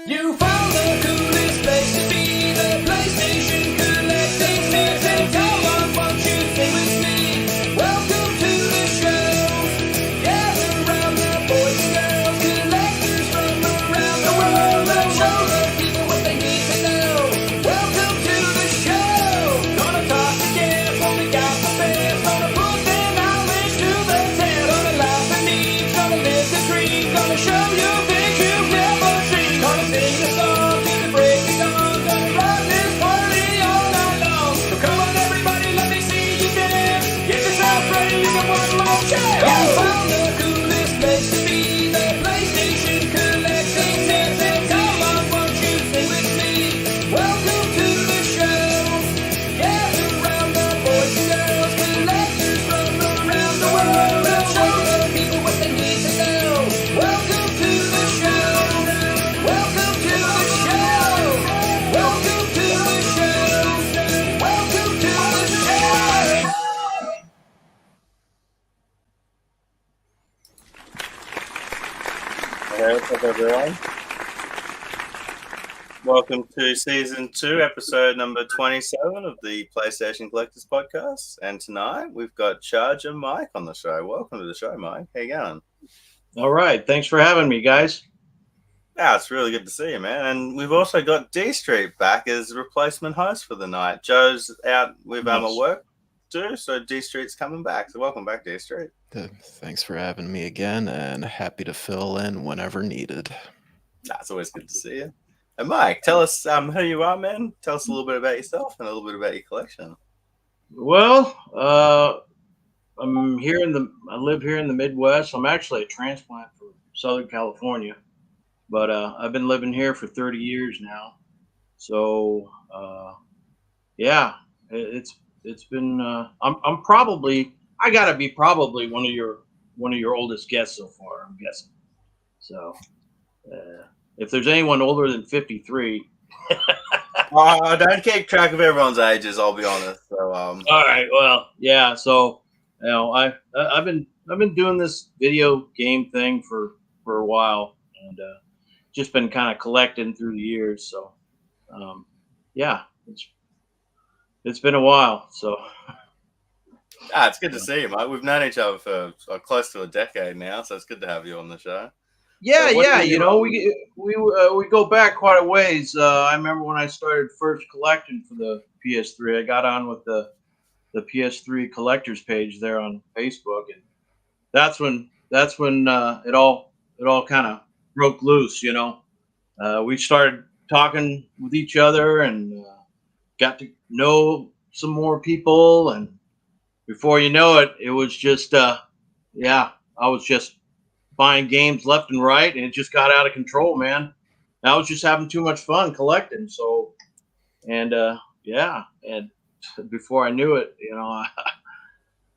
You found the coolest place to be, the PlayStation collecting sets, and come on, won't you sing with me? Welcome to the show. Gather round the boys and girls, collectors from around the world. Let's show the people what they need to know. Welcome to the show. Gonna talk to guests, only got the best. Gonna put their knowledge to the test. Gonna laugh and eat, gonna live the dream. Gonna show you things you've never seen. Gonna sing the song to the break of dawn. Gonna run this party all night long. So come on everybody, let me see you dance. Get yourself ready for one more chance. You found the coolest place to be, the PlayStation collecting sets, and come on, won't you sing with me? Welcome to the show. Gather round the boys and girls, collectors from around the world. Let's show the people what they need to know. Welcome to the show. Welcome to the show. Welcome to the show. Welcome to the show. Hey, what's up, everyone? Welcome to Season 2, Episode number 27 of the PlayStation Collectors Podcast. And tonight, we've got Charger Mike on the show. Welcome to the show, Mike. How you going? All right. Thanks for having me, guys. Yeah, it's really good to see you, man. And we've also got dStreet back as replacement host for the night. Joe's out with Nice. work too, so dStreet's coming back. So welcome back, dStreet. Thanks for having me again, and happy to fill in whenever needed. It's always good to see you. And Mike, tell us who you are, man. Tell us a little bit about yourself and a little bit about your collection. Well, I'm here I live here in the Midwest. I'm actually a transplant from Southern California, but I've been living here for 30 years now. So, yeah, it's been. I'm probably I gotta be probably one of your oldest guests so far. I'm guessing. So, if there's anyone older than 53. I don't keep track of everyone's ages, I'll be honest. So, All right. Well, yeah. So, I've been doing this video game thing for a while, and just been kind of collecting through the years. So, yeah, it's been a while. So, it's good to see you, mate. We've known each other for close to a decade now, so it's good to have you on the show. yeah, So what yeah. do you- You know, we go back quite a ways. I remember when I started first collecting for the PS3. I got on with the PS3 collectors page there on Facebook, and that's when it all kind of broke loose. You know, we started talking with each other and got to know some more people, and before you know it, it was just I was just buying games left and right, and it just got out of control, man. I was just having too much fun collecting. So, and and before I knew it, I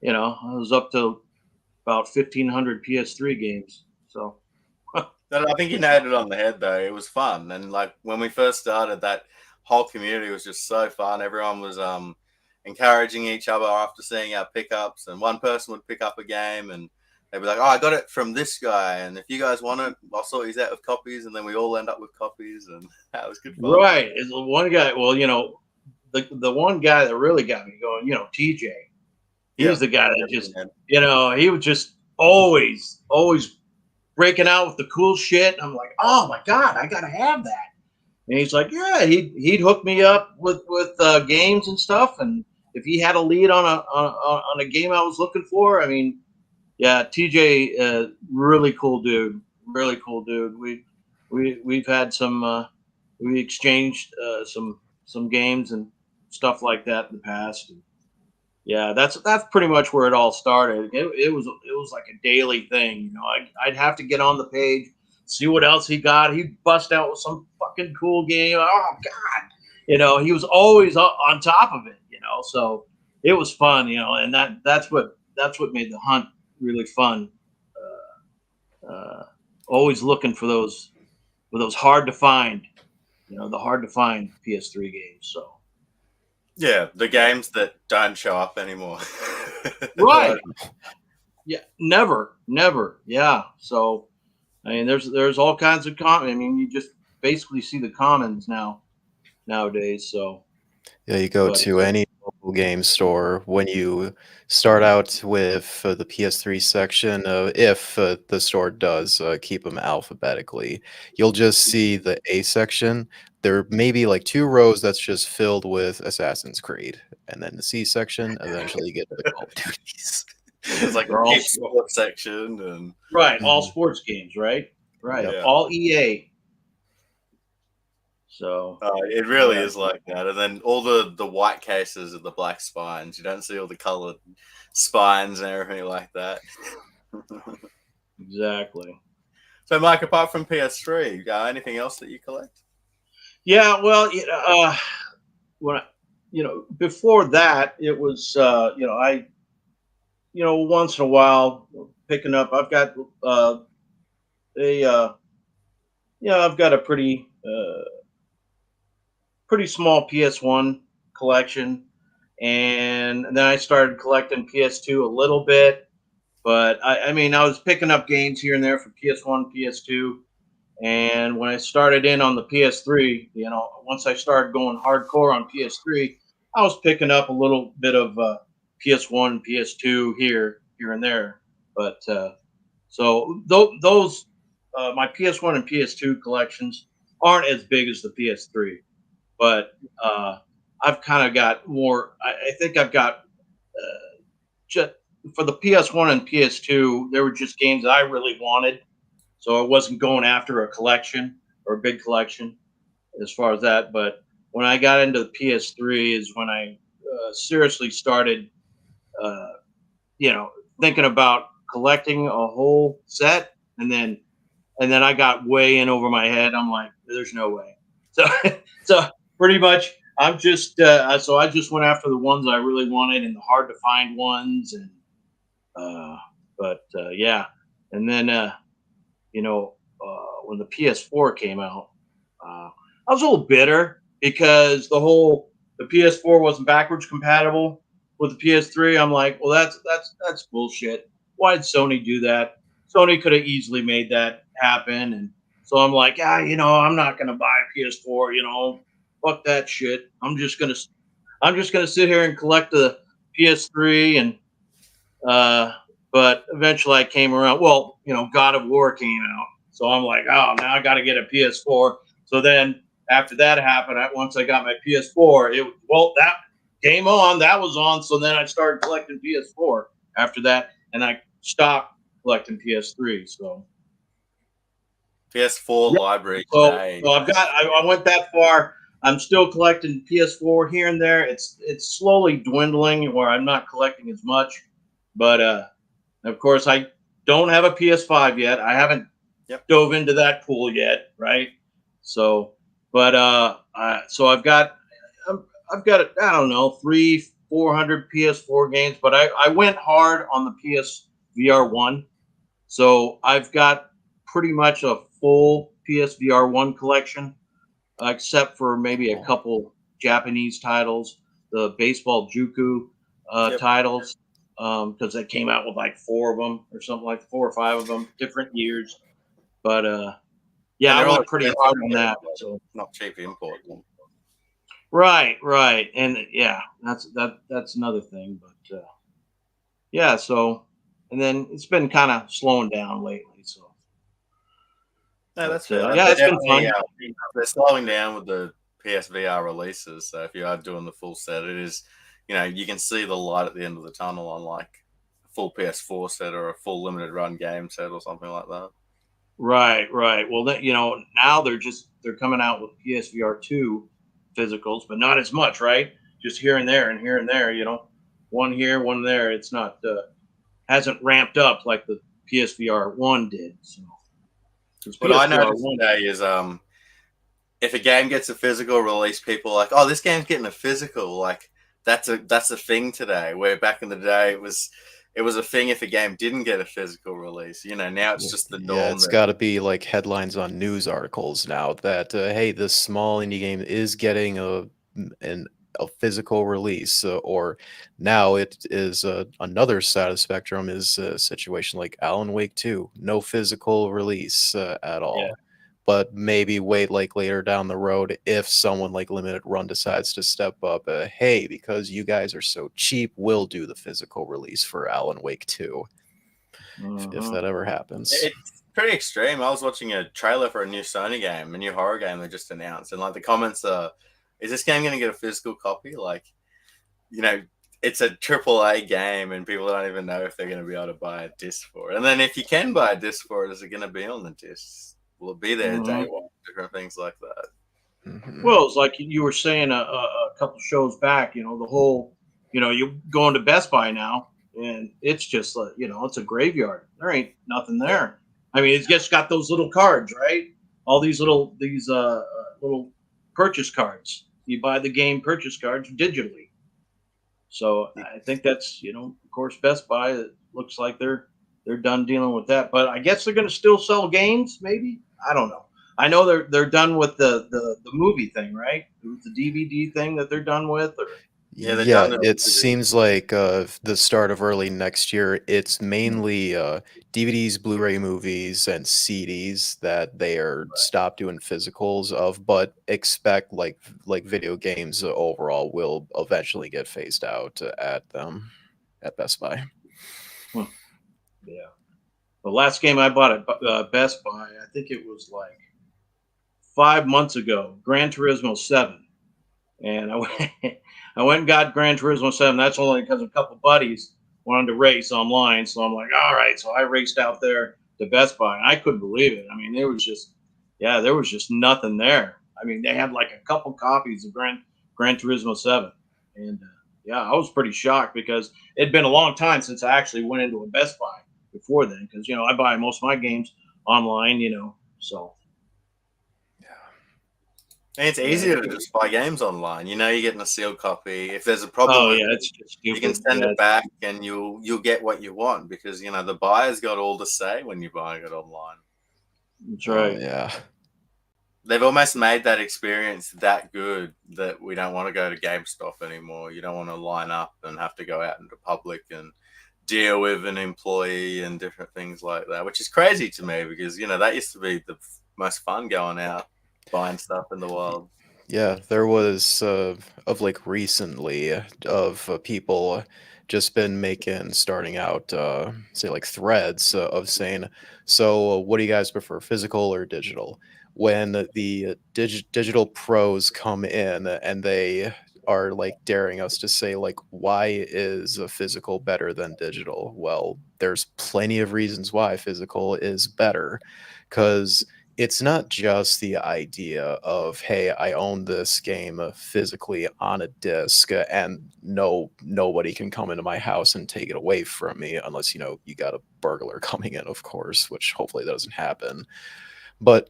was up to about 1,500 PS3 games. So, I think you nailed it on the head, though. It was fun, and like when we first started, that whole community was just so fun. Everyone was encouraging each other after seeing our pickups, and one person would pick up a game and they'd be like, "Oh, I got it from this guy, and if you guys want it, I'll sort you out with copies." And then we all end up with copies, and that was good fun. right, is the one guy. Well, the one guy that really got me going, TJ. He was the guy that just, he was just always breaking out with the cool shit. I'm like, oh my God, I gotta have that. And he's like, yeah, he'd hook me up with games and stuff. And if he had a lead on a game I was looking for, I mean, yeah, TJ, really cool dude. We've had some, we exchanged some games and stuff like that in the past. And yeah, that's pretty much where it all started. It was like a daily thing, I'd have to get on the page, see what else he got. He'd bust out with some fucking cool game. Oh God, he was always on top of it, So it was fun, and that's what made the hunt really fun. Always looking for those hard to find, the hard to find PS3 games. So Yeah, the games that don't show up anymore. Right. Yeah. Never. Yeah. So I mean, there's all kinds of I mean, you just basically see the commons nowadays. So, Yeah, you go but to any local game store when you start out with the PS3 section, if the store does keep them alphabetically, you'll just see the A section. There may be like 2 rows that's just filled with Assassin's Creed, and then the C section, eventually you get to the Call of Duties. There's like a they're all keep sports section, and right. All Mhm. sports games, right? Right. Yep. yeah, All EA. So it really yeah, is like that. And then all the white cases of the black spines. You don't see all the colored spines and everything like that. exactly. So, Mike, apart from PS3, anything else that you collect? Yeah. Well, when before that, it was once in a while picking up. I've got a I've got a pretty small PS1 collection, and then I started collecting PS2 a little bit. But I mean, I was picking up games here and there for PS1, PS2, and when I started in on the PS3, once I started going hardcore on PS3, I was picking up a little bit of PS1, PS2 here and there. But those my PS1 and PS2 collections aren't as big as the PS3, but I've kind of got more. I think I've got just for the PS1 and PS2, there were just games that I really wanted, so I wasn't going after a collection or a big collection as far as that. But when I got into the PS3 is when I seriously started, uh, thinking about collecting a whole set, and then I got way in over my head. I'm like, there's no way. So so pretty much so I just went after the ones I really wanted and the hard to find ones, and yeah, and then when the PS4 came out, I was a little bitter because the PS4 wasn't backwards compatible with the PS3. I'm like, well, that's bullshit. Why did Sony do that? Sony could have easily made that happen, and so I'm like, I'm not gonna buy a PS4. Fuck that shit. I'm just gonna sit here and collect the PS3, and uh, but eventually I came around. Well, God of War came out, so I'm like, oh, now I got to get a PS4. So then after that happened, once I got my PS4, that game on, that was on. So then I started collecting PS4 after that, and I stopped collecting PS3. So PS4 yeah, library so today. so I went that far. I'm still collecting PS4 here and there. It's slowly dwindling where I'm not collecting as much, but of course, I don't have a PS5 yet. I haven't Yep. dove into that pool yet, right? So, but so I've got I don't know 400 PS4 games, but I went hard on the PSVR1, so I've got pretty much a full PSVR1 collection, except for maybe a couple Japanese titles, the Baseball Juku Yep. titles, because they came out with like 4 of them or something, like 4 or 5 of them, different years. But yeah, And I they're all went pretty expensive hard on too, that. like, So not cheap import. right, and yeah, that's another thing. But yeah, so and then it's been kind of slowing down lately. So, No, but that's fair. yeah, They're it's been definitely fun. they're slowing down with the PSVR releases. So if you are doing the full set, it is, you can see the light at the end of the tunnel on like a full PS4 set or a full limited run game set or something like that. Right. Well, now they're coming out with PSVR2 physicals, but not as much, right? Just here and there and here and there. One here, one there. It's not hasn't ramped up like the PSVR1 did. So, 'cause What I noticed PSVR1, today is if a game gets a physical release, people are like, oh, this game's getting a physical. Like that's a thing today. Where back in the day it was a thing if a game didn't get a physical release. Now it's just the Yeah, norm it's that got to be like headlines on news articles now that hey, this small indie game is getting an a physical release, or now it is another side of the spectrum is a situation like Alan Wake 2, no physical release at Yeah. all. But maybe wait like later down the road if someone like Limited Run decides to step up. Hey, because you guys are so cheap, we'll do the physical release for Alan Wake 2 if Mhm. that ever happens. It's pretty extreme. I was watching a trailer for a new Sony game, a new horror game they just announced, and like the comments are, "Is this game going to get a physical copy?" Like, you know, it's a AAA game, and people don't even know if they're going to be able to buy a disc for it. And then if you can buy a disc for it, is it going to be on the disc? Will it be there day Mhm. one? Different things like that. Mhm. Well, it's like you were saying a couple shows back. You know, the whole, you go into Best Buy now, and it's just like, it's a graveyard. There ain't nothing Yeah. there. I mean, it's just got those little cards, right? All these little purchase cards. You buy the game purchase cards digitally. So I think that's, of course, Best Buy. It looks like they're done dealing with that. But I guess they're going to still sell games. Maybe, I don't know. I know they're done with the movie thing, right? The DVD thing that they're done with, or Yeah, they're Yeah, done it it. seems like the start of early next year, it's mainly DVDs, Blu-ray movies, and CDs that they are stopped doing physicals of, but expect like video games overall will eventually get phased out at Best Buy. hmm, yeah. The last game I bought at Best Buy, I think it was like 5 months ago, Gran Turismo 7. And I went, I went and got Gran Turismo 7. That's only because a couple buddies wanted to race online. So I'm like, all right. So I raced out there to Best Buy, and I couldn't believe it. I mean, there was just nothing there. I mean, they had like a couple copies of Gran Turismo 7. And yeah, I was pretty shocked because it'd been a long time since I actually went into a Best Buy before then. Because, I buy most of my games online, so And it's yeah. easier to just buy games online. You know, you're getting a sealed copy. If there's a problem Oh, with yeah, it, it's just you can stupid. send Yeah, it back, and you'll get what you want because the buyer's got all the say when you're buying it online. that's Oh right. yeah. They've almost made that experience that good that we don't want to go to GameStop anymore. You don't want to line up and have to go out into public and deal with an employee and different things like that, which is crazy to me because that used to be the most fun going out buying stuff in the wild. Yeah, there was of like recently of people just been starting out say like threads of saying, so what do you guys prefer, physical or digital? When the digital pros come in and they are like daring us to say like, why is a physical better than digital? Well, there's plenty of reasons why physical is better, because it's not just the idea of, hey, I own this game physically on a disc, and nobody can come into my house and take it away from me unless you got a burglar coming in, of course, which hopefully doesn't happen. But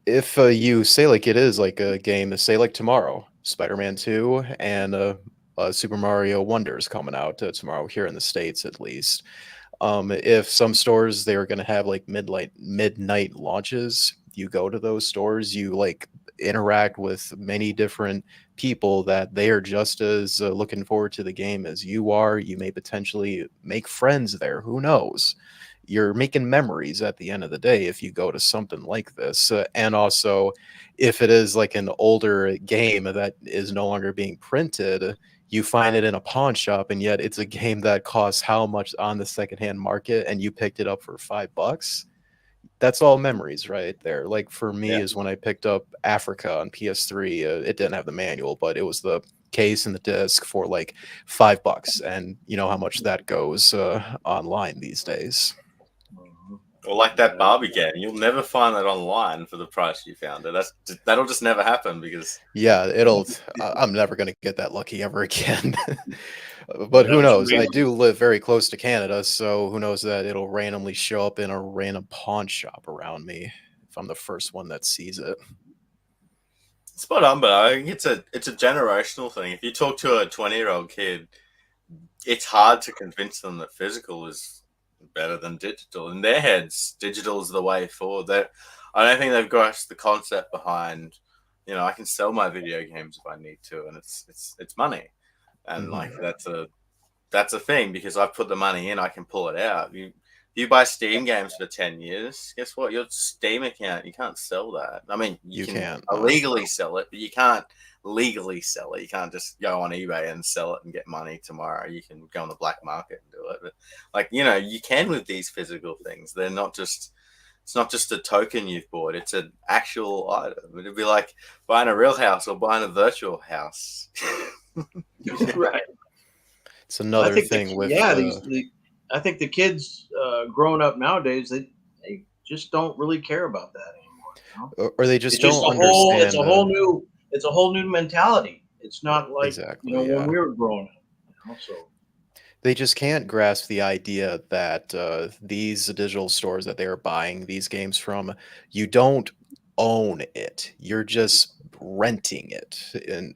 if you say like it is like a game, say like tomorrow, Spider-Man 2 and Super Mario Wonder is coming out tomorrow here in the States at least. If some stores they are going to have like midnight launches, you go to those stores, you like interact with many different people that they are just as looking forward to the game as you are. You may potentially make friends there. Who knows? You're making memories at the end of the day if you go to something like this. And also, if it is like an older game that is no longer being printed, you find it in a pawn shop, and yet it's a game that costs how much on the secondhand market, and you picked it up for $5. That's all memories right there. Like for me, Yeah. is when I picked up Africa on PS3. It didn't have the manual, but it was the case and the disc for like $5, and you know how much that goes online these days. Mhm. Or like that Yeah. Barbie game, you'll never find that online for the price you found it. That'll just never happen because Yeah, I'm never gonna get that lucky ever again. Yeah, But that who was knows? I crazy. do live very close to Canada, so who knows that it'll randomly show up in a random pawn shop around me if I'm the first one that sees it. spot on. But I think it's a generational thing. If you talk to a 20-year-old kid, it's hard to convince them that physical is better than digital. In their heads, digital is the way forward. I don't think they've grasped the concept behind you know, I can sell my video games if I need to, and it's money, and Mhm. like that's a thing because I put the money in, I can pull it out. You buy Steam games for 10 years, guess what? Your Steam account, you can't sell that. I mean, you You can can't. No. illegally sell it, but you can't legally sell it. You can't just go on eBay and sell it and get money tomorrow. You can go on the black market and do it. But like, you know, you can with these physical things. They're not just it's not just a token you've bought, it's an actual item. It'd be like buying a real house or buying a virtual house. Right. It's I another think thing with I think the kids growing up nowadays, they just don't really care about that anymore. You know? or they just It's just don't it's understand. a whole new it's a whole new mentality. It's not like, Exactly. when Yeah. we were growing up. You know? So They just can't grasp the idea that these digital stores that they're buying these games from, you don't own it. You're just renting it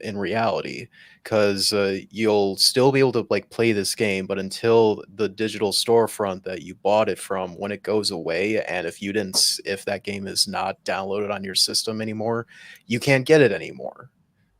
in reality, because you'll still be able to like play this game, but until the digital storefront that you bought it from, when it goes away, and if that game is not downloaded on your system anymore, you can't get it anymore.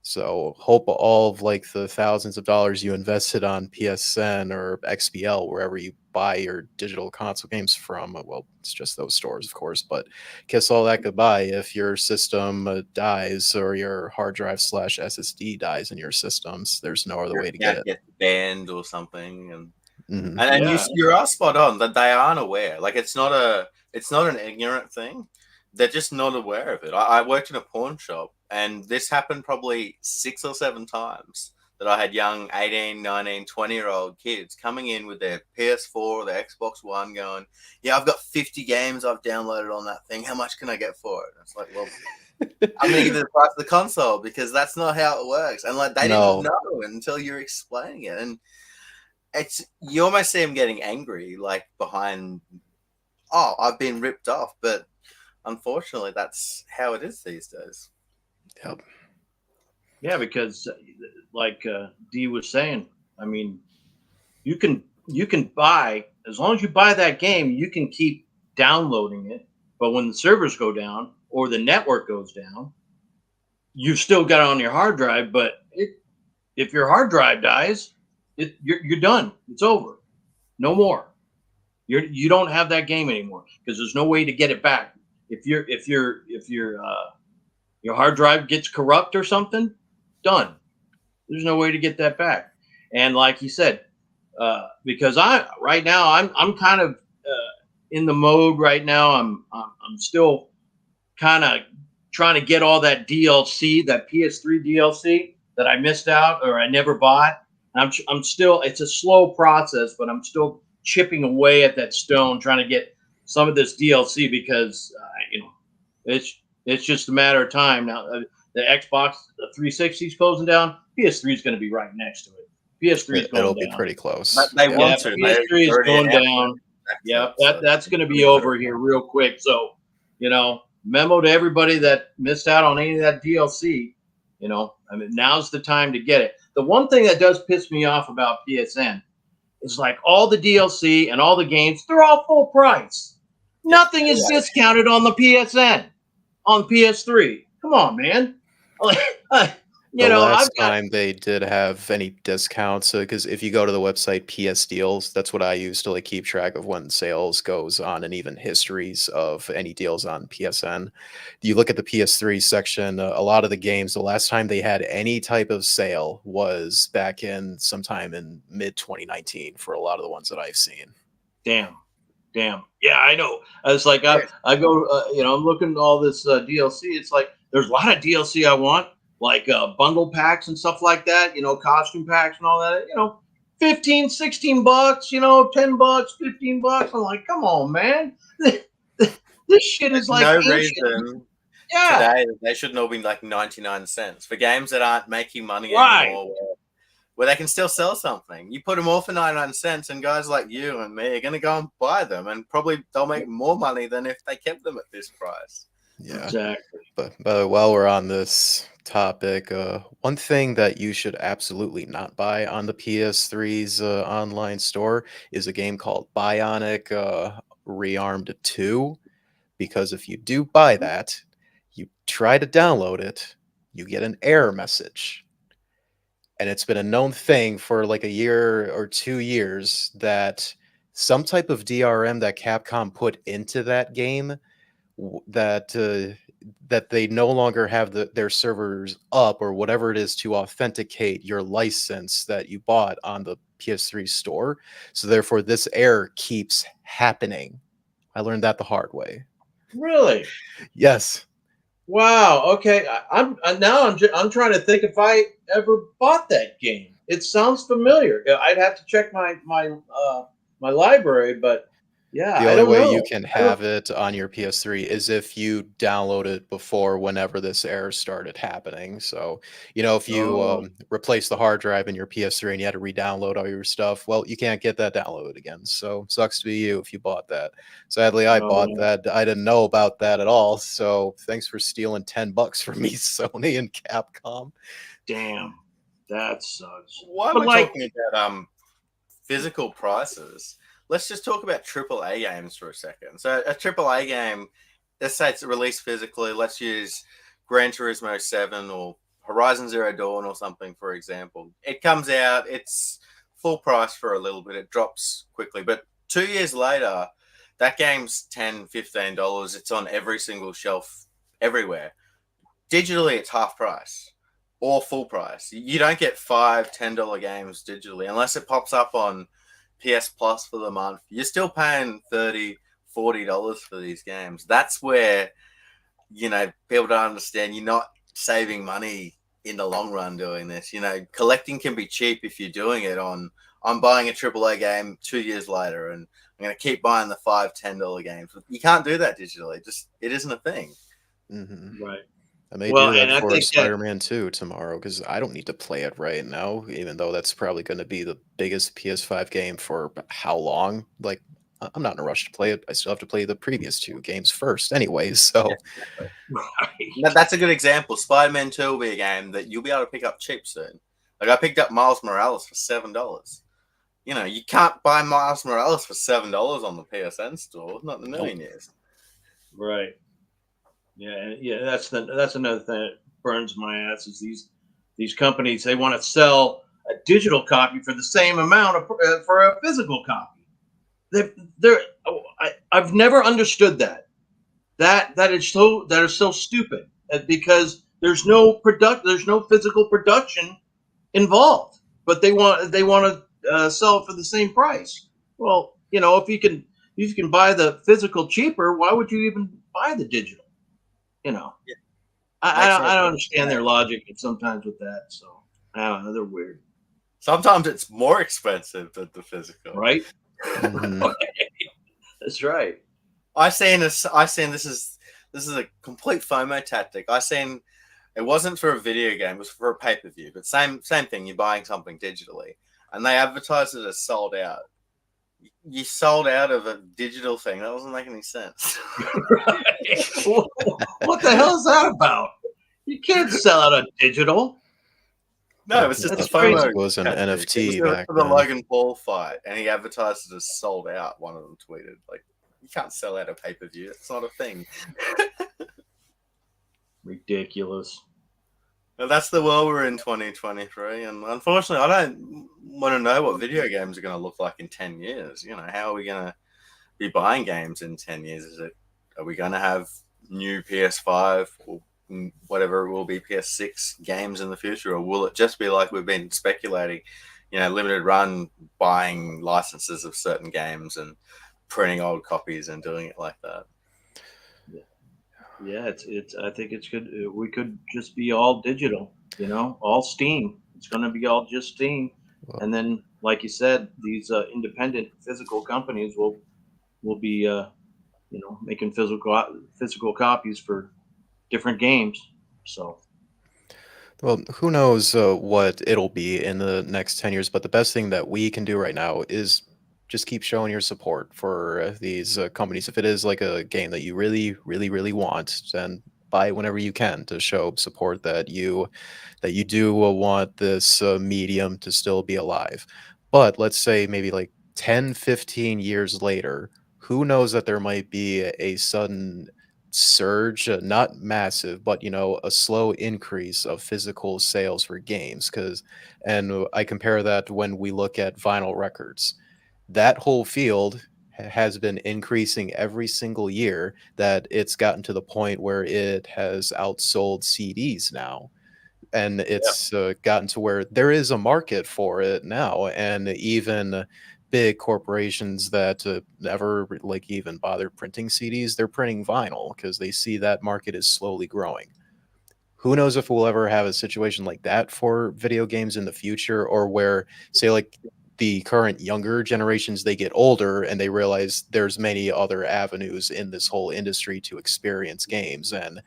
So hope all of like the thousands of dollars you invested on PSN or XBL, wherever you buy your digital console games from, well, it's just those stores, of course, but kiss all that goodbye if your system dies or your hard drive / SSD dies in your systems. There's no other Your way to get account it. gets banned or something, Hmm. and yeah, you are spot on that they aren't aware. Like it's not an ignorant thing. They're just not aware of it. I worked in a pawn shop, and this happened probably 6 or 7 times that I had young 18, 19, 20-year-old kids coming in with their PS4 or their Xbox One going, yeah, I've got 50 games I've downloaded on that thing. How much can I get for it? And it's like, well, I'm going to give you the price of the console because that's not how it works. And like, they didn't No, know until you're explaining it. And it's you almost see him getting angry, like behind, oh, I've been ripped off. But unfortunately, that's how it is these days. yep. yeah, because like D was saying, I mean, you can buy, as long as you buy that game, you can keep downloading it. But when the servers go down or the network goes down, you've still got it on your hard drive. But if your hard drive dies, you're done. It's over. No more. You don't have that game anymore because there's no way to get it back. If your hard drive gets corrupt or something, done. There's no way to get that back. And like you said, because I right now I'm kind of in the mode right now. I'm still kind of trying to get all that DLC, that PS3 DLC that I missed out or I never bought. I'm still, it's a slow process, but I'm still chipping away at that stone, trying to get some of this DLC because it's just a matter of time now. The Xbox the 360 is closing down. PS3 is going to be right next to it. PS3 is It'll going be down. pretty close. But they Yeah. want Yeah, to. PS3 They've is already going announced down. it. Yeah, So that's going to be over here real quick. So, memo to everybody that missed out on any of that DLC. I mean, now's the time to get it. The one thing that does piss me off about PSN is like all the DLC and all the games, they're all full price. Yeah. Nothing is discounted on the PSN, on PS3. Come on, man. The last I've got time they did have any discounts, because if you go to the website PS Deals, that's what I use to like keep track of when sales goes on and even histories of any deals on PSN. You look at the PS3 section, a lot of the games, the last time they had any type of sale was back in sometime in mid 2019 for a lot of the ones that I've seen. damn. Yeah, I know. It's like I go, I'm looking at all this DLC. It's like there's a lot of DLC I want, like bundle packs and stuff like that. Costume packs and all that. 15, 16 bucks. $10, $15. I'm like, come on, man. This shit is there's like no ancient. reason Yeah, today they shouldn't all be like 99 cents for games that aren't making money right. anymore. Where they can still sell something. You put them all for 99 cents, and guys like you and me are going to go and buy them, and probably they'll make more money than if they kept them at this price. Yeah. Exactly. But while we're on this topic, one thing that you should absolutely not buy on the PS3's online store is a game called Bionic Rearmed 2. Because if you do buy that, you try to download it, you get an error message. And it's been a known thing for like a year or 2 years that some type of DRM that Capcom put into that game that they no longer have their servers up or whatever it is to authenticate your license that you bought on the PS3 store. So therefore, this error keeps happening. I learned that the hard way. Really? Yes. Wow. Okay. I'm trying to think if I ever bought that game. It sounds familiar. I'd have to check my library, but yeah, The I only don't way you know. can I don't. have it on your PS3 is if you download it before whenever this error started happening. So, if you Oh, replace the hard drive in your PS3 and you had to re-download all your stuff, well, you can't get that downloaded again. So, sucks to be you if you bought that. Sadly, I bought oh, that. I didn't know about that at all. So, thanks for stealing $10 from me, Sony and Capcom. damn. That sucks. Why am But I like, talking about physical prices? Let's just talk about AAA games for a second. So a AAA game, let's say it's released physically. Let's use Gran Turismo 7 or Horizon Zero Dawn or something, for example. It comes out, it's full price for a little bit. It drops quickly. But 2 years later, that game's $10, $15. It's on every single shelf everywhere. Digitally, it's half price or full price. You don't get $5, $10 games digitally unless it pops up on PS Plus for the month. You're still paying $30, $40 for these games. That's where people don't understand. You're not saving money in the long run doing this. Collecting can be cheap if you're doing it on. I'm buying a AAA game 2 years later, and I'm going to keep buying the $5, $10 games. You can't do that digitally. It isn't a thing. Mm-hmm. right. I may Well, do and that I for think that Spider-Man 2 tomorrow because I don't need to play it right now, even though that's probably going to be the biggest PS5 game for how long? Like, I'm not in a rush to play it. I still have to play the previous two games first, anyways. So, right. That's a good example. Spider-Man 2 will be a game that you'll be able to pick up cheap soon. Like I picked up Miles Morales for $7. You can't buy Miles Morales for $7 on the PSN store. Not in a million years. Right. Yeah, yeah. That's another thing that burns my ass is these companies. They want to sell a digital copy for the same amount for a physical copy. They're I've never understood that. That is so stupid because there's no physical production involved, but they want to sell it for the same price. Well, if you can buy the physical cheaper, why would you even buy the digital? You know, Yeah, I, I makes don't no I don't sense. understand their logic sometimes with that. So I don't know, they're weird, Sometimes it's more expensive than the physical. right? mhm. That's right. I seen this is a complete FOMO tactic. I seen it wasn't for a video game, it was for a pay-per-view, but same thing, you're buying something digitally. And they advertised it as sold out. You sold out of a digital thing. That doesn't make any sense. What the hell is that about? You can't sell out a digital. No, it was just a That's It FOMO was an tactic. It was NFT back for the then. Logan Paul fight, and he advertised it as sold out. One of them tweeted, like, you can't sell out a pay-per-view. It's not a thing. Ridiculous. And that's the world we're in 2023. And unfortunately, I don't want to know what video games are going to look like in 10 years. How are we going to be buying games in 10 years? Are we going to have new PS5 or whatever it will be, PS6 games in the future? Or will it just be like we've been speculating, limited run buying licenses of certain games and printing old copies and doing it like that? Yeah, it's. I think it's good. We could just be all digital, all Steam. It's going to be all just Steam, Well, and then, like you said, these independent physical companies will be, making physical copies for different games. So well, who knows what it'll be in the next 10 years, but the best thing that we can do right now is just keep showing your support for these companies. If it is like a game that you really, really, really want, then buy it whenever you can to show support that you do want this medium to still be alive. But let's say maybe like 10, 15 years later, who knows that there might be a sudden surge, not massive, but a slow increase of physical sales for games. And I compare that when we look at vinyl records. That whole field has been increasing every single year, that it's gotten to the point where it has outsold CDs now. And it's gotten to where there is a market for it now, and even big corporations that never like even bother printing CDs, they're printing vinyl because they see that market is slowly growing. Who knows if we'll ever have a situation like that for video games in the future, or where, say, like the current younger generations, they get older and they realize there's many other avenues in this whole industry to experience games, and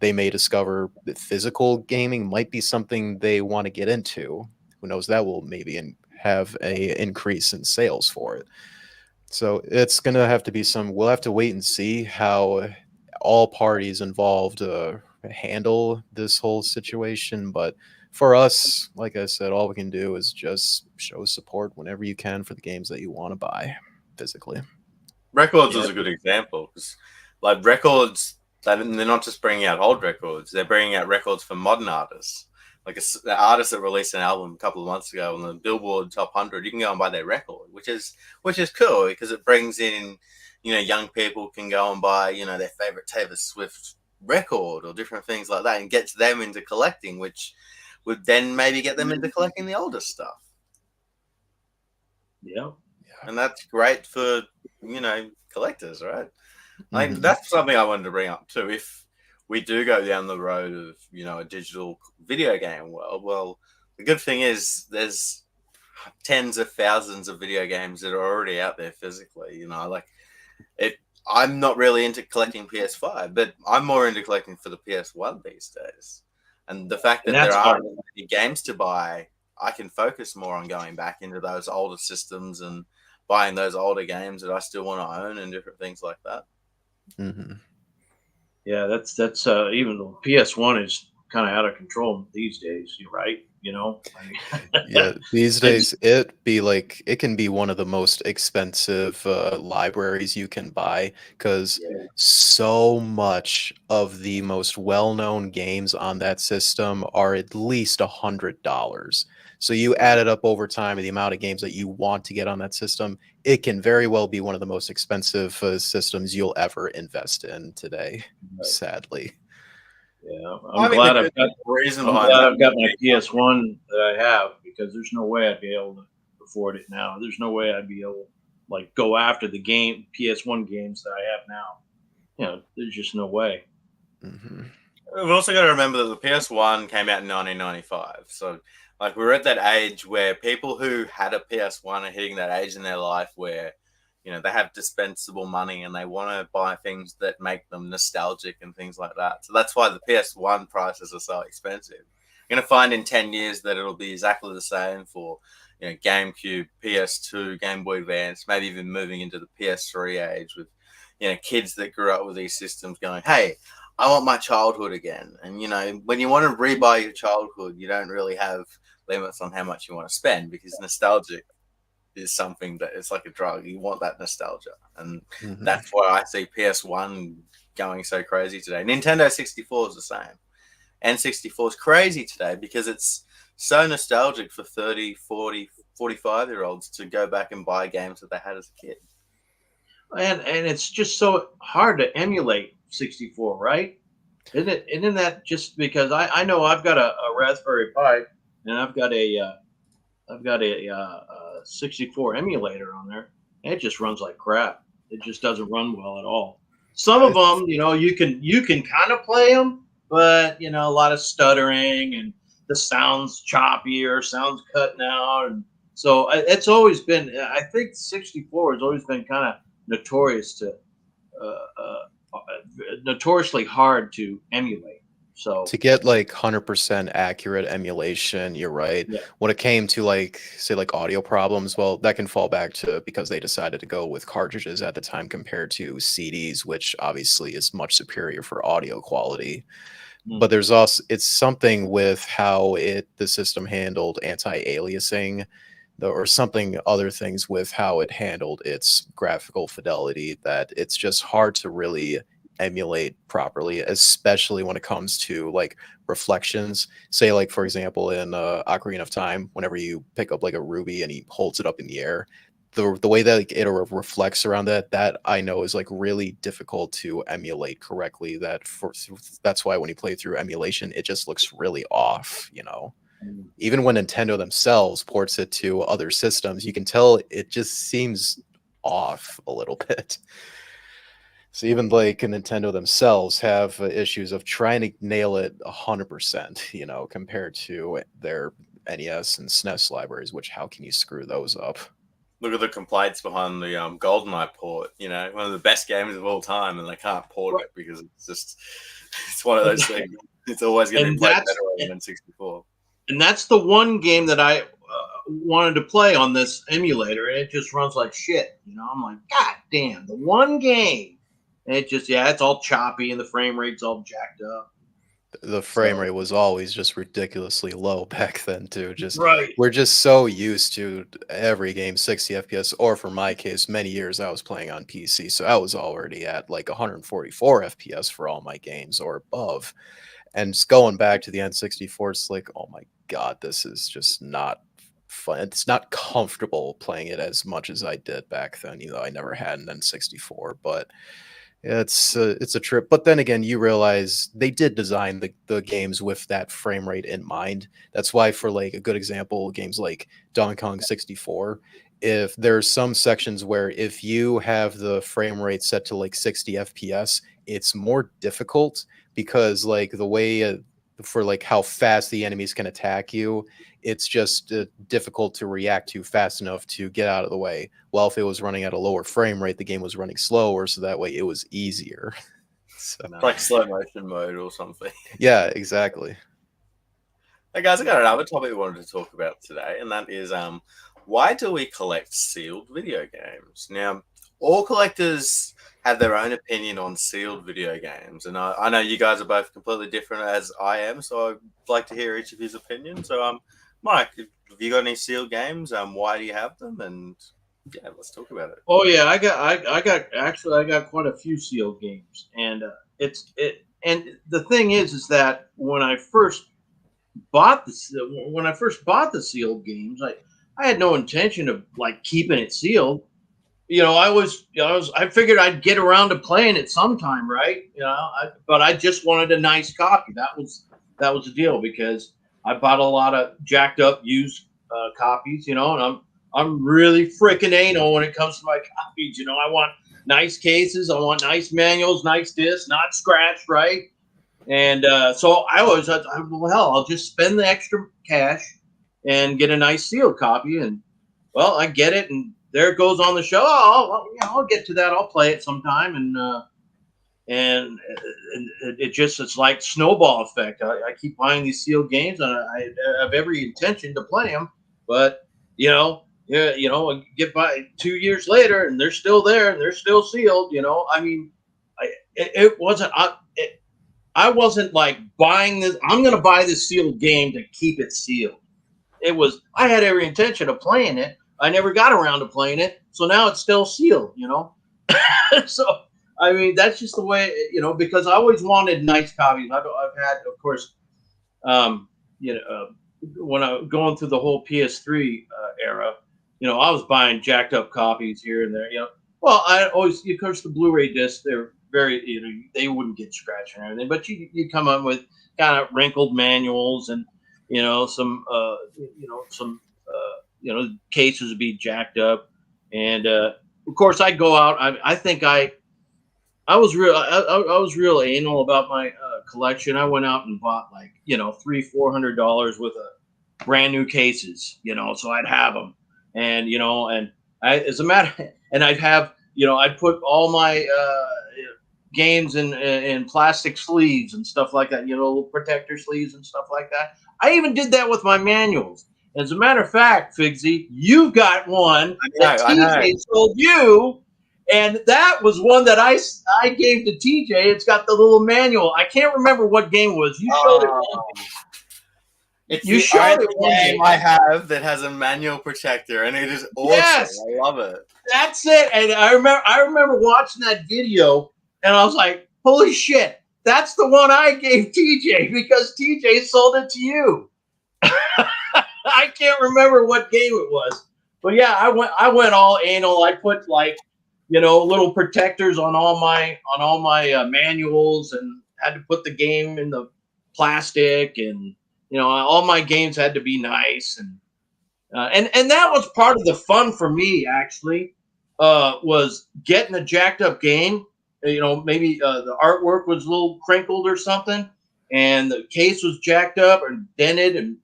they may discover that physical gaming might be something they want to get into. Who knows, that will maybe have a increase in sales for it. So it's going to have to be we'll have to wait and see how all parties involved handle this whole situation. But for us, like I said, all we can do is just show support whenever you can for the games that you want to buy physically. Records is a good example, because like records, they're not just bringing out old records, they're bringing out records for modern artists. Like an artist that released an album a couple of months ago on the Billboard Top 100, you can go and buy their record, which is cool because it brings in, young people can go and buy, their favorite Taylor Swift record or different things like that, and gets them into collecting, which would then maybe get them into collecting the older stuff. Yeah. And that's great for, collectors, right? Like, that's something I wanted to bring up too. If we do go down the road of, a digital video game world, well, the good thing is there's tens of thousands of video games that are already out there physically. I'm not really into collecting PS5, but I'm more into collecting for the PS1 these days. And the fact that there are many games to buy, I can focus more on going back into those older systems and buying those older games that I still want to own and different things like that. Yeah, that's even the PS1 is kind of out of control these days. You're right. Yeah, these days it can be one of the most expensive libraries you can buy, because so much of the most well-known games on that system are at least $100. So you add it up over time, the amount of games that you want to get on that system, it can very well be one of the most expensive systems you'll ever invest in today, sadly. Yeah, I'm glad I've got my PS1 that I have, because there's no way I'd be able to afford it now. There's no way I'd be able to go after the PS1 games that I have now. There's just no way. We've also got to remember that the PS1 came out in 1995. So, we're at that age where people who had a PS1 are hitting that age in their life where, they have dispensable money and they want to buy things that make them nostalgic and things like that. So that's why the PS1 prices are so expensive. You're going to find in 10 years that it'll be exactly the same for, GameCube, PS2, Game Boy Advance, maybe even moving into the PS3 age with, kids that grew up with these systems going, hey, I want my childhood again. And, when you want to rebuy your childhood, you don't really have limits on how much you want to spend, because nostalgic is something that it's like a drug. You want that nostalgia. And that's why I see PS1 going so crazy today. Nintendo 64 is the same. N64 is crazy today because it's so nostalgic for 30, 40, 45-year-olds to go back and buy games that they had as a kid. And it's just so hard to emulate 64, right? Isn't that just because I know I've got a Raspberry Pi, and I've got a 64 emulator on there, and it just runs like crap. It just doesn't run well at all. Some of them, you can kind of play them, but a lot of stuttering and the sounds choppy or sounds cutting out, and so it's always been. I think 64 has always been kind of notoriously hard to emulate. So to get 100% accurate emulation, you're right. Yeah. When it came to say audio problems, well, that can fall back to because they decided to go with cartridges at the time compared to CDs, which obviously is much superior for audio quality. But there's also, it's something with how the system handled anti-aliasing, or something, other things with how it handled its graphical fidelity, that it's just hard to really emulate properly, especially when it comes to like reflections. Say, like for example, in Ocarina of Time, whenever you pick up like a ruby and he holds it up in the air, the way that like, it reflects around that I know is like really difficult to emulate correctly. That's why when you play through emulation, it just looks really off, you know. Even when Nintendo themselves ports it to other systems, you can tell it just seems off a little bit. So even like Nintendo themselves have issues of trying to nail it 100%, you know, compared to their NES and SNES libraries, which how can you screw those up? Look at the complaints behind the GoldenEye port. You know, one of the best games of all time, and they can't port it because it's just it's one of those things. It's always going to be played better than N64. And that's the one game that I wanted to play on this emulator, and it just runs like shit. You know, I'm like, God damn, the one game. And it just, it's all choppy, and the frame rate's all jacked up. The frame rate was always just ridiculously low back then too. Just right. We're just so used to every game 60 FPS, or for my case, many years I was playing on PC, so I was already at like 144 FPS for all my games or above. And just going back to the N64, it's like, oh my god, this is just not fun. It's not comfortable playing it as much as I did back then. You know, I never had an N64, but it's a trip. But then again, you realize they did design the games with that frame rate in mind. That's why, for like a good example, games like Donkey Kong 64, if there's some sections where if you have the frame rate set to like 60 FPS, it's more difficult because like the way for like how fast the enemies can attack you, it's just difficult to react to fast enough to get out of the way. Well, if it was running at a lower frame rate, the game was running slower, so that way it was easier. So, like slow motion mode or something. Yeah, exactly. Hey guys, I got another topic we wanted to talk about today, and that is why do we collect sealed video games? Now, all collectors have their own opinion on sealed video games, and I know you guys are both completely different as I am, so I'd like to hear each of his opinions. So, Mike, have you got any sealed games? Why do you have them? And yeah, let's talk about it. Oh yeah, I got quite a few sealed games, and and the thing is that when I first bought the sealed games, I had no intention of like keeping it sealed. You know, I figured I'd get around to playing it sometime, right? You know, but I just wanted a nice copy. That was the deal, because I bought a lot of jacked up used copies, you know, and I'm really freaking anal when it comes to my copies. You know, I want nice cases, I want nice manuals, nice discs, not scratched, right? And so well, hell, I'll just spend the extra cash and get a nice sealed copy. And well, I get it, and there it goes on the show. I'll get to that. I'll play it sometime, and it's like snowball effect. I keep buying these sealed games, and I have every intention to play them, but get by 2 years later, and they're still there, and they're still sealed. You know, I mean, I wasn't like buying this. I'm going to buy this sealed game to keep it sealed. It was, I had every intention of playing it. I never got around to playing it, so now it's still sealed, you know. So, I mean, that's just the way, you know, because I always wanted nice copies. I've had, of course, when I was going through the whole PS3 era, you know, I was buying jacked up copies here and there, you know. Well, I always, of course, the Blu-ray discs, they're very, you know, they wouldn't get scratched and everything, but you come up with kind of wrinkled manuals, and you know, some cases would be jacked up, and of course I'd go out. I think I was real anal about my collection. I went out and bought like, you know, $300-400 worth of brand new cases, you know, so I'd have them, and you know, and I'd have, you know, I'd put all my games in plastic sleeves and stuff like that, you know, little protector sleeves and stuff like that. I even did that with my manuals. As a matter of fact, Figsy, you've got one that TJ sold you, and that was one that I gave to TJ. It's got the little manual. I can't remember what game it was. You showed it. You showed it one game I have that has a manual protector, and it is awesome. Yes. I love it. That's it. And I remember watching that video, and I was like, holy shit, that's the one I gave TJ because TJ sold it to you. I can't remember what game it was, but yeah, I went all anal. I put like, little protectors on all my manuals, and had to put the game in the plastic, and all my games had to be nice, and that was part of the fun for me actually, was getting a jacked up game. Maybe the artwork was a little crinkled or something, and the case was jacked up or dented and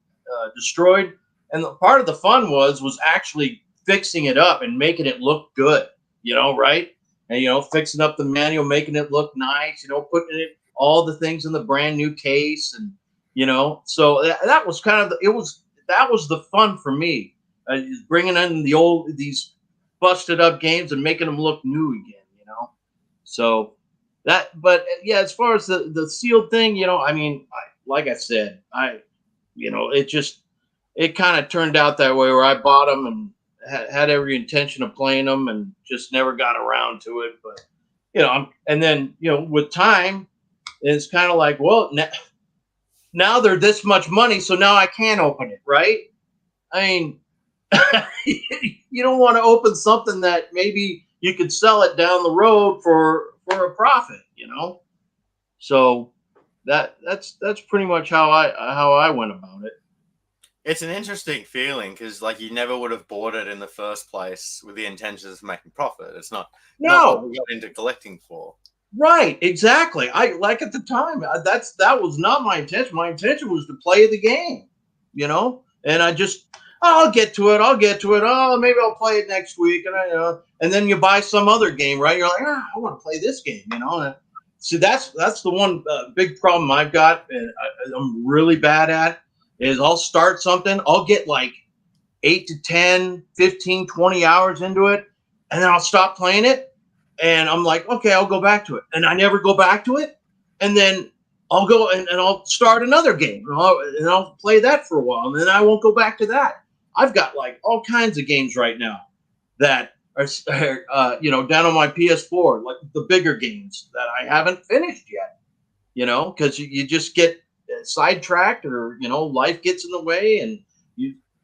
destroyed. And the part of the fun was actually fixing it up and making it look good, right? And fixing up the manual, making it look nice, putting it all the things in the brand new case, and so that was kind of that was the fun for me, is bringing in these busted up games and making them look new again. So but yeah, as far as the sealed thing, I mean, like I said, it kind of turned out that way, where I bought them and had every intention of playing them, and just never got around to it. But and then with time, it's kind of like, well, now they're this much money, so now I can't open it, right? I mean, you don't want to open something that maybe you could sell it down the road for a profit, So that's pretty much how I went about it. It's an interesting feeling because, like, you never would have bought it in the first place with the intentions of making profit. It's not what we got into collecting for. Right, exactly. I like at the time that was not my intention. My intention was to play the game, and I'll get to it. Oh, maybe I'll play it next week, and then you buy some other game, right? You're like, I want to play this game, And so that's the one big problem I've got, and I'm really bad at, is I'll start something, I'll get like 8 to 10, 15, 20 hours into it, and then I'll stop playing it, and I'm like, okay, I'll go back to it, and I never go back to it, and then I'll go and I'll start another game, and I'll play that for a while, and then I won't go back to that. I've got like all kinds of games right now that are down on my PS4, like the bigger games that I haven't finished yet, because you just get sidetracked, or life gets in the way, and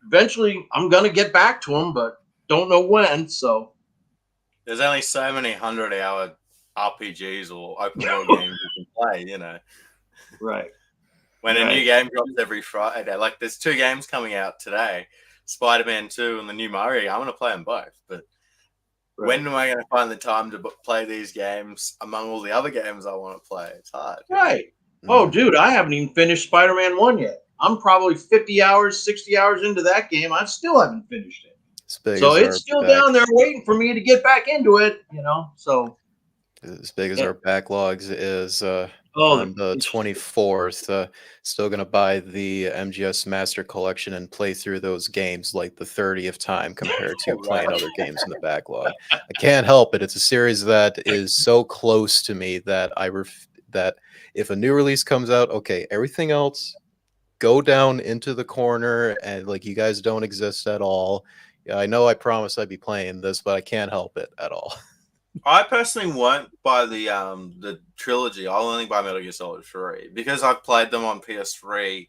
eventually I'm gonna get back to them, but don't know when. So there's only so many 100-hour RPGs or open world games you can play, Right. When a new game drops every Friday, like there's 2 games coming out today, Spider-Man 2 and the new Mario. I'm gonna play them both, but when am I going to find the time to play these games among all the other games I want to play? It's hard. Right. Oh, dude, I haven't even finished Spider-Man 1 yet. I'm probably 50 hours, 60 hours into that game. I still haven't finished it. So it's still down there waiting for me to get back into it, So as big as our backlogs is on the 24th, still going to buy the MGS Master Collection and play through those games like the 30th time compared to playing other games in the backlog. I can't help it. It's a series that is so close to me that that if a new release comes out, okay, everything else, go down into the corner, and like, you guys don't exist at all. Yeah, I know I promised I'd be playing this, but I can't help it at all. I personally won't buy the trilogy. I'll only buy Metal Gear Solid 3 because I've played them on PS3.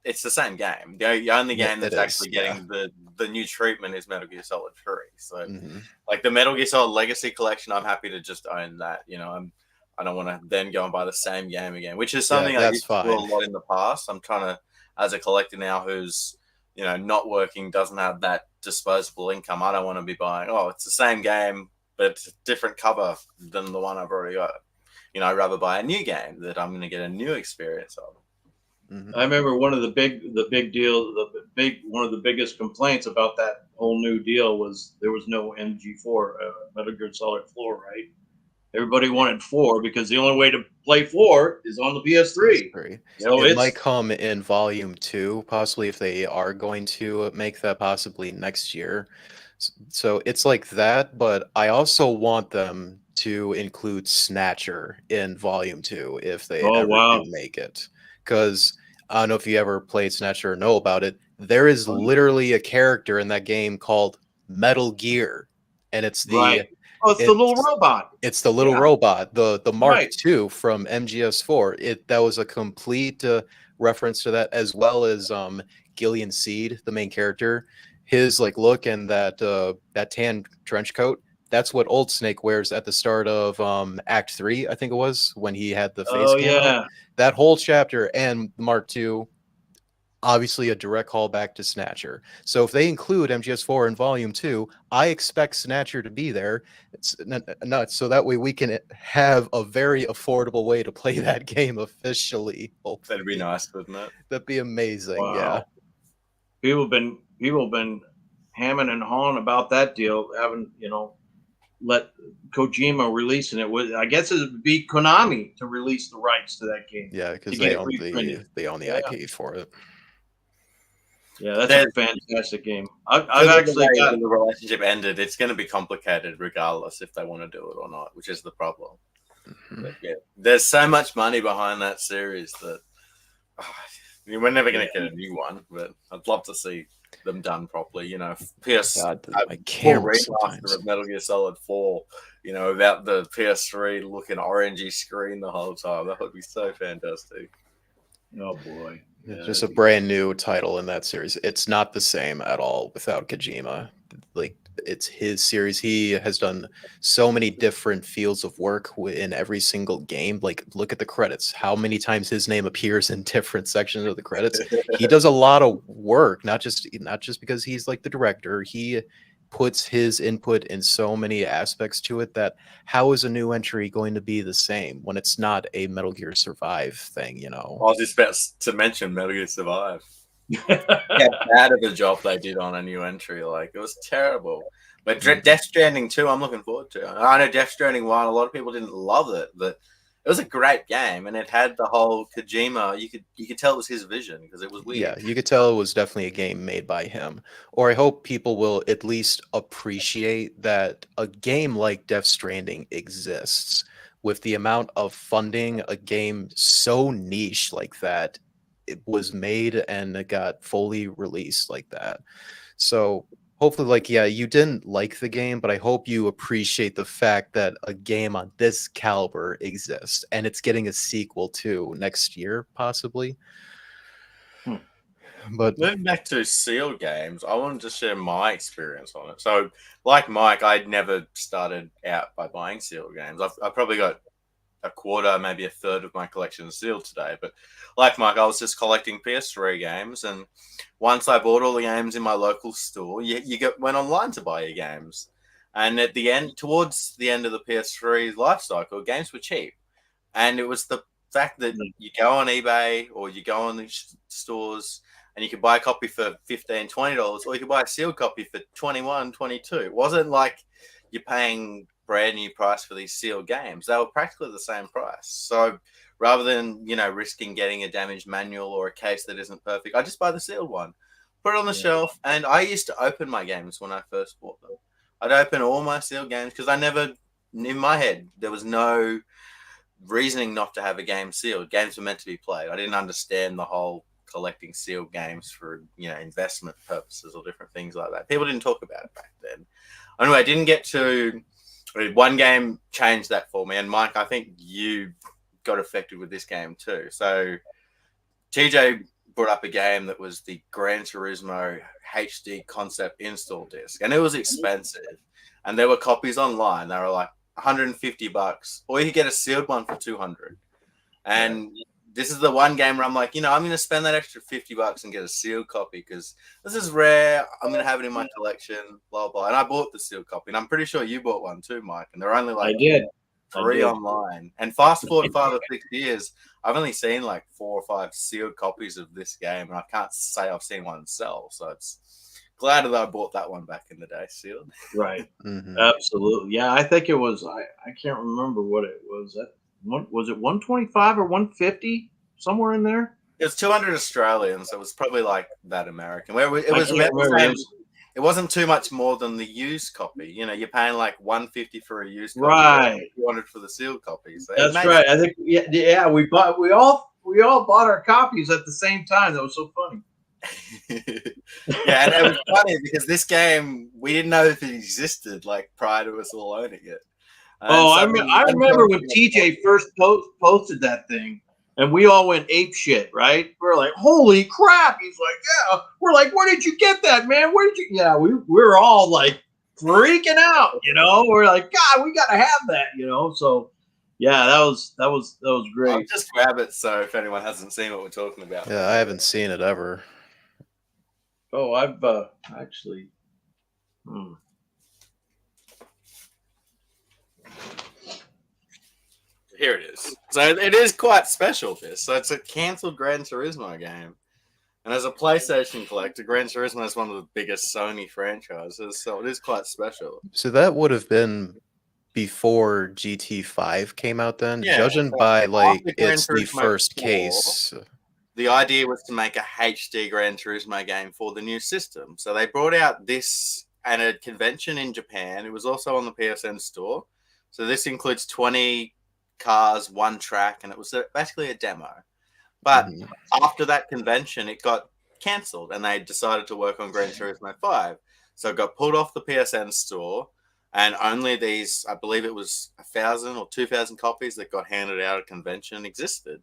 It's the same game. The only game that's actually getting the new treatment is Metal Gear Solid 3. So, like the Metal Gear Solid Legacy Collection, I'm happy to just own that. I don't want to then go and buy the same game again, which is something I used to do a lot in the past. I'm trying to, as a collector now who's not working, doesn't have that disposable income. I don't want to be buying. Oh, it's the same game, but it's a different cover than the one I've already got. I'd rather buy a new game that I'm going to get a new experience of. I remember one of the biggest complaints about that whole new deal was there was no MG4, Metal Gear Solid 4, right? Everybody wanted 4 because the only way to play 4 is on the PS3. So it might come in Volume 2, possibly, if they are going to make that possibly next year. So it's like that, but I also want them to include Snatcher in Volume 2 if they ever do make it. Because I don't know if you ever played Snatcher or know about it. There is literally a character in that game called Metal Gear, and it's the Oh, it's the little robot. It's the little Yeah. robot, the Mark Right. II from MGS4. That was a complete reference to that, as well as Gillian Seed, the main character. His like look and that tan trench coat. That's what Old Snake wears at the start of Act 3, I think it was, when he had the face Oh camo. yeah. That whole chapter and Mark II, obviously a direct callback to Snatcher. So if they include MGS4 in Volume 2, I expect Snatcher to be there. It's nuts. So that way we can have a very affordable way to play that game officially. That'd be Hopefully. nice, wouldn't it? That'd be amazing. Wow. Yeah. People have been hamming and hawing about that deal, having let Kojima releasing it. I guess it would be Konami to release the rights to that game. Yeah, because To they get own reprinted. the Yeah. IP for it. Yeah, that's There's- a fantastic game. I've Because of actually the way got. the relationship ended, it's going to be complicated regardless if they want to do it or not, which is the problem. Mhm. But yeah, there's so much money behind that series that we're never going to get a new one. But I'd love to see them done properly. You know, God, a my full camera remaster sometimes. of Metal Gear Solid 4. You know, without the PS3 looking orangey screen the whole time. That would be so fantastic. Oh boy. It's just a brand new title in that series. It's not the same at all without Kojima. Like, it's his series. He has done so many different fields of work in every single game. Like, look at the credits. How many times his name appears in different sections of the credits? He does a lot of work, not just because he's like the director. He puts his input in so many aspects to it that how is a new entry going to be the same when it's not a Metal Gear Survive thing, you know? I was just about to mention Metal Gear Survive. How bad of a job they did on a new entry. Like, it was terrible. But Death Stranding 2, I'm looking forward to. I know Death Stranding 1, a lot of people didn't love it, but it was a great game, and it had the whole Kojima. You could tell it was his vision because it was weird. Yeah, you could tell it was definitely a game made by him. Or I hope people will at least appreciate that a game like Death Stranding exists with the amount of funding a game so niche like that. It was made and it got fully released like that. So hopefully, like, yeah, you didn't like the game, but I hope you appreciate the fact that a game on this caliber exists and it's getting a sequel too next year, possibly. But Moving back to Seal games, I wanted to share my experience on it. So, like Mike, I'd never started out by buying Seal games. I've probably got a quarter, maybe a third of my collection of Seal today. But like Mike, I was just collecting PS3 games, and once I bought all the games in my local store, you went online to buy your games. And at the end, towards the end of the PS3 life cycle, games were cheap, and it was the fact that you go on eBay or you go on these stores and you could buy a copy for $15, $20, or you could buy a sealed copy for $21, $22. It wasn't like you're paying brand new price for these sealed games. They were practically the same price. So rather than, risking getting a damaged manual or a case that isn't perfect, I just buy the sealed one, put it on the shelf. And I used to open my games when I first bought them. I'd open all my sealed games because in my head, there was no reasoning not to have a game sealed. Games were meant to be played. I didn't understand the whole collecting sealed games for investment purposes or different things like that. People didn't talk about it back then. Anyway, I didn't get to one game changed that for me. And Mike, I think you got affected with this game too. So TJ brought up a game that was the Gran Turismo HD concept install disc, and it was expensive. And there were copies online. They were like $150, or you could get a sealed one for $200. And this is the one game where I'm like, I'm going to spend that extra $50 and get a sealed copy because this is rare. I'm going to have it in my collection, blah, blah. And I bought the sealed copy. And I'm pretty sure you bought one too, Mike. And they're only like free online. And fast forward 5 or 6 years, I've only seen like 4 or 5 sealed copies of this game. And I can't say I've seen one sell. So it's glad that I bought that one back in the day, sealed. Right. Mhm. Absolutely. Yeah, I think it was. I can't remember what it was. Was it 125 or 150? Somewhere in there. It was 200 Australian, so it was probably like that American. Where it was, it wasn't too much more than the used copy. You're paying like $150 for a used copy, right? $200 for the sealed copy. So that's right. I think we all bought our copies at the same time. That was so funny. Yeah, and it was funny because this game we didn't know if it existed like prior to us all owning it. And Oh, I suddenly- remember when TJ first posted that thing, and we all went ape shit, right? We're like, holy crap! He's like, yeah. We're like, where did you get that, man? Where did you? Yeah, we're all like freaking out, you know. We're like, God, we gotta have that, you know. So, yeah, that was I'll great. just grab it so if anyone hasn't seen what we're talking about. Yeah, I haven't seen it ever. Oh, I've actually. Here it is. So it is quite special, this. So it's a cancelled Gran Turismo game. And as a PlayStation collector, Gran Turismo is one of the biggest Sony franchises, so it is quite special. So that would have been before GT5 came out then? Yeah, Judging so by, like, after Gran it's the Turismo first 4, case. The idea was to make a HD Gran Turismo game for the new system. So they brought out this at a convention in Japan. It was also on the PSN store. So this includes 20 cars, one track, and it was basically a demo. But after that convention, it got cancelled, and they decided to work on Gran Turismo 5. So it got pulled off the PSN store, and only these, I believe it was 1,000 or 2,000 copies that got handed out at convention existed.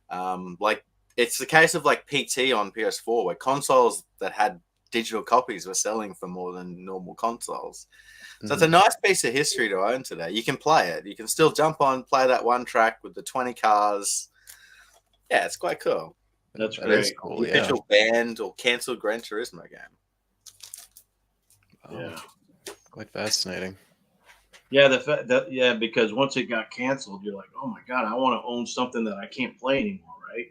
Like, it's the case of like PT on PS4, where consoles that had digital copies were selling for more than normal consoles. So it's a nice piece of history to own today. You can play it. You can still jump on, play that one track with the 20 cars. Yeah, it's quite cool. That's That great. is cool, The yeah. official banned or cancelled Gran Turismo game. Yeah. Quite fascinating. Yeah, yeah, because once it got canceled, you're like, oh my God, I want to own something that I can't play anymore, right?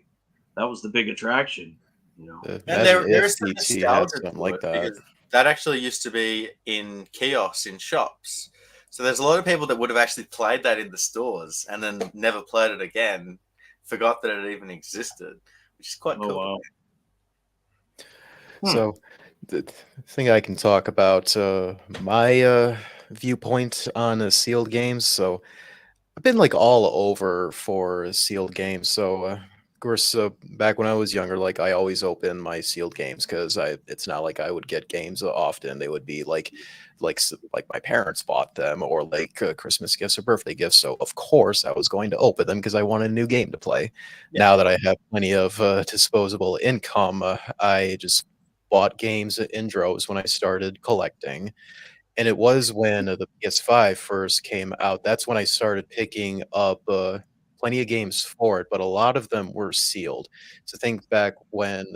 That was the big attraction, you know. And Imagine there if is some PT had nostalgia something to like it, that. because that actually used to be in kiosks in shops. So there's a lot of people that would have actually played that in the stores and then never played it again, forgot that it even existed, which is quite cool. Wow. So the thing I can talk about my viewpoint on sealed games. So I've been like all over for sealed games. So of course, back when I was younger, like I always open my sealed games because it's not like I would get games often. They would be like my parents bought them or like Christmas gifts or birthday gifts. So of course I was going to open them because I wanted a new game to play. Yeah. Now that I have plenty of disposable income, I just bought games in droves when I started collecting. And it was when the PS5 first came out. That's when I started picking up plenty of games for it, but a lot of them were sealed. So think back when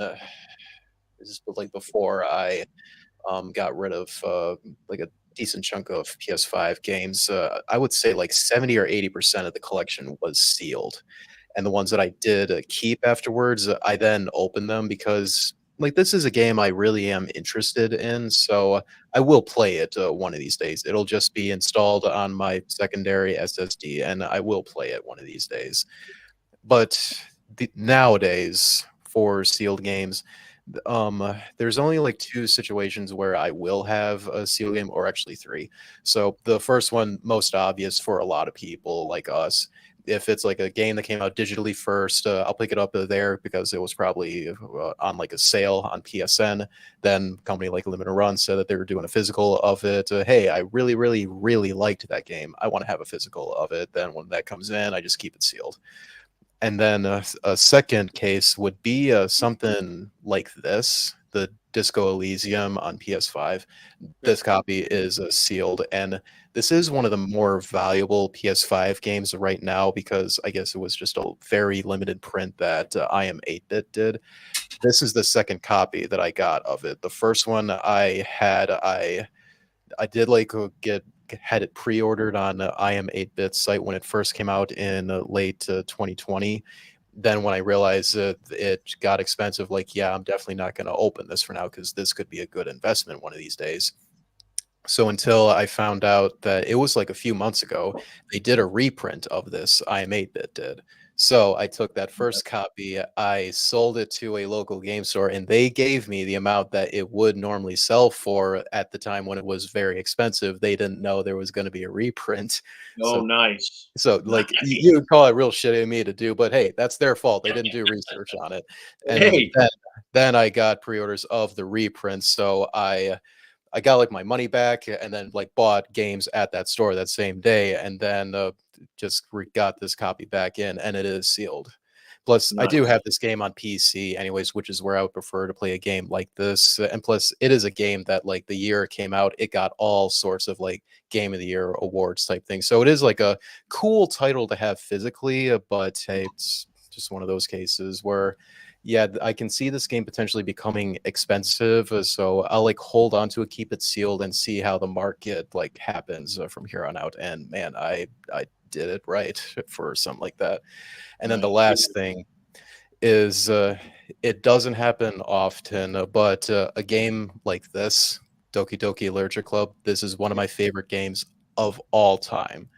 this is like before I got rid of like a decent chunk of PS5 games. I would say like 70 or 80% of the collection was sealed. And the ones that I did keep afterwards, I then opened them because like this is a game I really am interested in. So I will play it one of these days. It'll just be installed on my secondary SSD and I will play it one of these days. But nowadays for sealed games, there's only like 2 situations where I will have a sealed game, or actually 3. So the first one, most obvious for a lot of people like us, if it's like a game that came out digitally first, I'll pick it up there because it was probably on like a sale on PSN. Then company like Limited Run said that they were doing a physical of it. Hey, I really, really, really liked that game. I want to have a physical of it. Then when that comes in, I just keep it sealed. And then a second case would be something like this, the Disco Elysium on PS5. This copy is sealed, and this is one of the more valuable PS5 games right now because I guess it was just a very limited print that I Am 8-Bit did. This is the second copy that I got of it. The first one I had, I did like had it pre-ordered on I Am 8-Bit site when it first came out in late 2020. Then when I realized it got expensive, like, yeah, I'm definitely not going to open this for now because this could be a good investment one of these days. So until I found out that it was like a few months ago, they did a reprint of this, I Am 8-Bit did. So I took that first copy, I sold it to a local game store, and they gave me the amount that it would normally sell for at the time when it was very expensive. They didn't know there was going to be a reprint. Oh, nice. So like you would call it real shitty of me to do, but hey, that's their fault. They didn't do research on it. And Hey. then then I got pre-orders of the reprints, so I got like my money back and then like bought games at that store that same day, and then just got this copy back in, and it is sealed. Plus, I do Nice. have this game on PC, anyways, which is where I would prefer to play a game like this. And plus, it is a game that, like, the year it came out, it got all sorts of like Game of the Year awards type thing. So it is like a cool title to have physically, but hey, it's just one of those cases where, yeah, I can see this game potentially becoming expensive. So I'll like hold on to it, keep it sealed, and see how the market like happens from here on out. And man, I did it right for something like that. And then the Nice. last thing is it doesn't happen often, but a game like this, Doki Doki Literature Club, this is one of my favorite games of all time.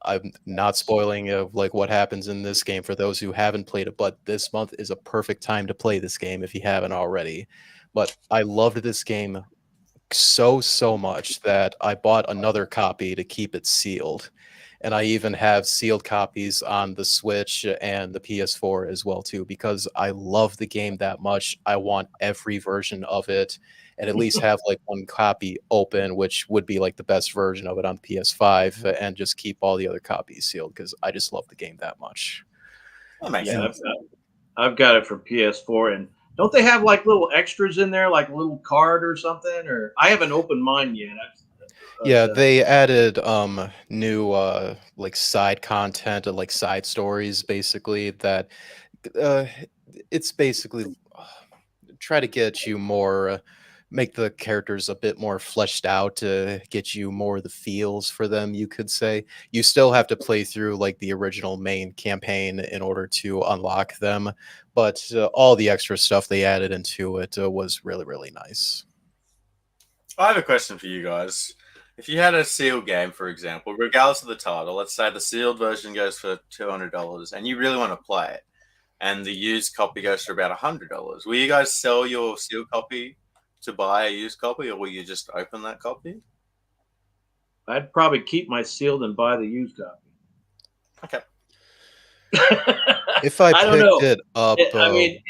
I'm not spoiling of like what happens in this game for those who haven't played it, but this month is a perfect time to play this game if you haven't already. But I loved this game so much that I bought another copy to keep it sealed. And I even have sealed copies on the Switch and the PS4 as well too, because I love the game that much. I want every version of it, and at least have like one copy open, which would be like the best version of it on PS5, and just keep all the other copies sealed because I just love the game that much. That makes Yeah, sense. I've got it for PS4, and don't they have like little extras in there, like a little card or something? Or I haven't opened mine yet. Yeah, they added new like side content and like side stories basically that uh it's basically try to get you more make the characters a bit more fleshed out to get you more of the feels for them, you could say. You still have to play through like the original main campaign in order to unlock them, but all the extra stuff they added into it was really nice. I have a question for you guys. If you had a sealed game, for example, regardless of the title, let's say the sealed version goes for $200, and you really want to play it, and the used copy goes for about $100, will you guys sell your sealed copy to buy a used copy, or will you just open that copy? I'd probably keep my sealed and buy the used copy. Okay. If I I don't picked know. it up, I mean,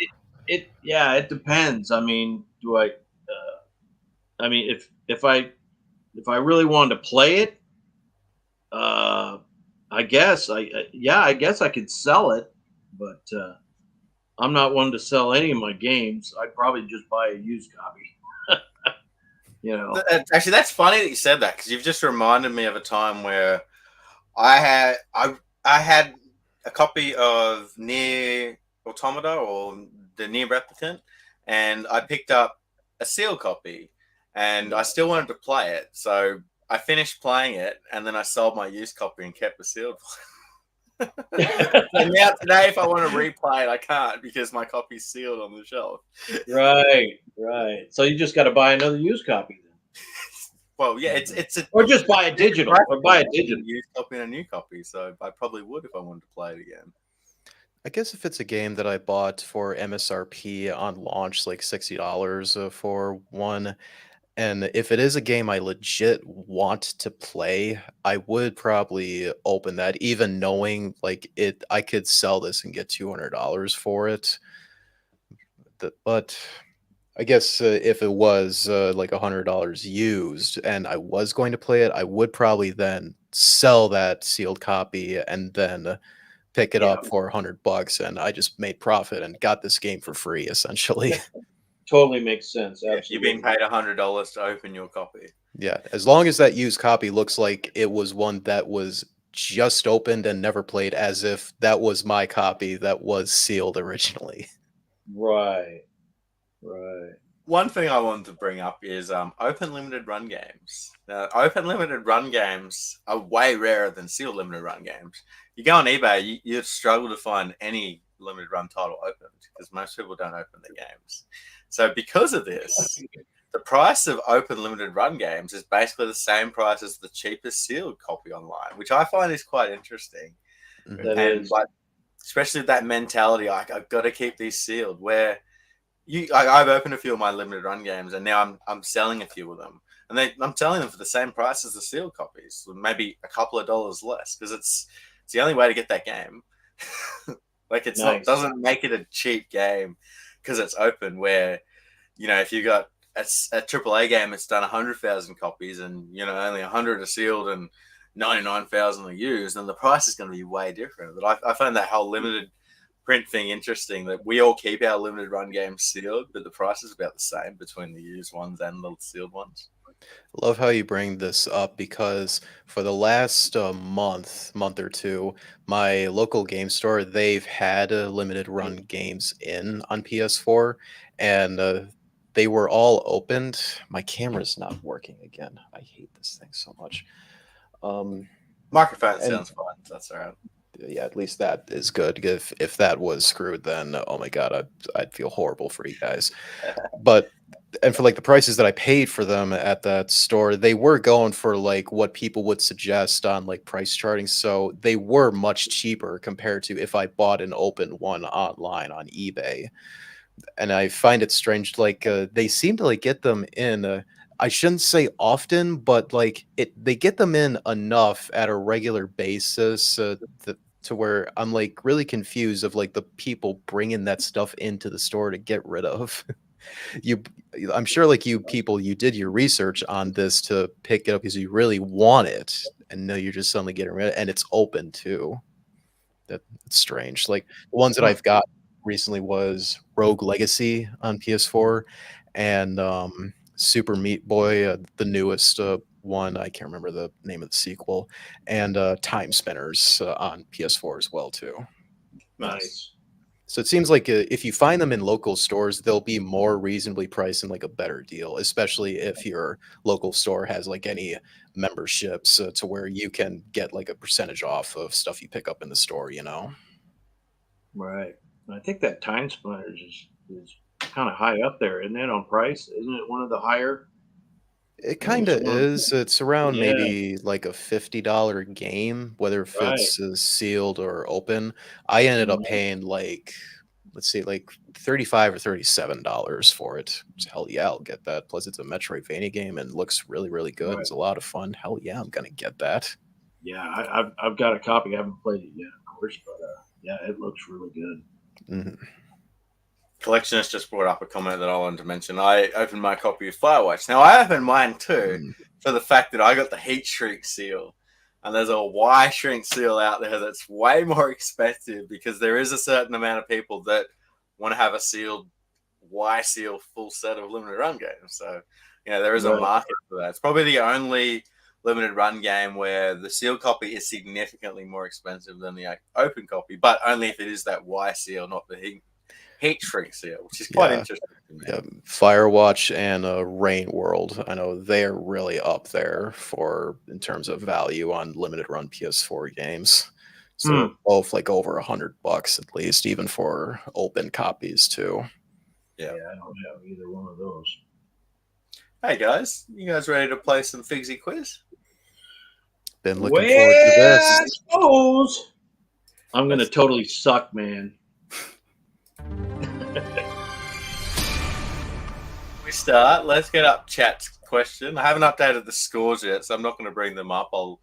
it depends. I mean, do I? I mean, if I really wanted to play it, I guess I guess I could sell it, but I'm not one to sell any of my games. I'd probably just buy a used copy. You know, Actually, that's funny that you said that, because you've just reminded me of a time where I had a copy of Near Automata, or the Near Replicant, and I picked up a sealed copy, and I still wanted to play it, so I finished playing it, and then I sold my used copy and kept the sealed. And now today, if I want to replay it, I can't because my copy's sealed on the shelf. right. So you just got to buy another used copy then, Well, yeah, it's a or just buy a digital, or buy a digital. used copy and a new copy, so I probably would if I wanted to play it again. I guess if it's a game that I bought for MSRP on launch, like $60 for one, and if it is a game I legit want to play, I would probably open that, even knowing like it, I could sell this and get $200 for it. But I guess if it was like $100 used and I was going to play it, I would probably then sell that sealed copy and then pick it Yeah. up for $100, and I just made profit and got this game for free essentially. Totally makes sense. Yeah, Absolutely. you've been paid $100 to open your copy. Yeah, as long as that used copy looks like it was one that was just opened and never played, as if that was my copy that was sealed originally. Right. One thing I wanted to bring up is open limited run games. Now, open limited run games are way rarer than sealed limited run games. You go on eBay, you'd struggle to find any limited run title opened because most people don't open their games. So because of this, the price of open limited run games is basically the same price as the cheapest sealed copy online, which I find is quite interesting. That And is. like, especially that mentality, like I've got to keep these sealed. Where I've opened a few of my limited run games, and now I'm selling a few of them, and I'm selling them for the same price as the sealed copies, maybe a couple of dollars less, because it's the only way to get that game. Like it's Nice. not, doesn't make it a cheap game. because it's open. Where if you got a AAA game, it's done 100,000 copies, and only 100 are sealed and 99,000 are used, then the price is going to be way different. But I find that whole limited print thing interesting, that we all keep our limited run games sealed, but the price is about the same between the used ones and the sealed ones. Love how you bring this up because for the last month or two, my local game store, they've had limited run games in on PS4, and they were all opened. My camera's not working again. I hate this thing so much. Microphone And- sounds fine. That's all right. Yeah, at least that is good. If that was screwed, then oh my god, I'd feel horrible for you guys. But and for like the prices that I paid for them at that store, they were going for like what people would suggest on like price charting. So they were much cheaper compared to if I bought an open one online on eBay. And I find it strange, like they seem to like get them in. I shouldn't say often, but like they get them in enough at a regular basis to where I'm like really confused of like the people bringing that stuff into the store to get rid of. you I'm sure like you people, you did your research on this to pick it up because you really want it, and no, you're just suddenly getting rid of it, and it's open too. That's strange. Like the ones that I've got recently was Rogue Legacy on PS4 and Super Meat Boy, the newest one. I can't remember the name of the sequel, and Time Spinners on PS4 as well too. Nice. So it seems like if you find them in local stores, they'll be more reasonably priced and like a better deal, especially if your local store has like any memberships to where you can get like a percentage off of stuff you pick up in the store, Right. And I think that Time Splitters is kind of high up there, isn't it, on price? Isn't it one of the higher? It kind of is. It's around Yeah. maybe like a $50 game, whether if Right. it's sealed or open. I ended up Mhm. paying like, let's see, like $35 or $37 for it. So hell yeah, I'll get that. Plus, it's a Metroidvania game and looks really, really good. Right. It's a lot of fun. Hell yeah, I'm gonna get that. Yeah, I've got a copy. I haven't played it yet, of course, but yeah, it looks really good. Mhm. Collectionist just brought up a comment that I wanted to mention. I opened my copy of Firewatch. Now, I opened mine too for the fact that I got the heat shrink seal. And there's a Y shrink seal out there that's way more expensive because there is a certain amount of people that want to have a sealed Y seal full set of limited run games. So, there is a market for that. It's probably the only limited run game where the sealed copy is significantly more expensive than the open copy, but only if it is that Y seal, not the heat shrink seal, which is quite interesting to me. Yeah, Firewatch and Rain World, I know they're really up there in terms of value on limited run PS4 games. So both like over $100 at least, even for open copies too. Yeah, I don't have either one of those. Hey guys, you guys ready to play some Figsy quiz? Been looking forward to this. I suppose I'm gonna totally suck, man. We start. Let's get up chat's question. I haven't updated the scores yet, so I'm not going to bring them up. I'll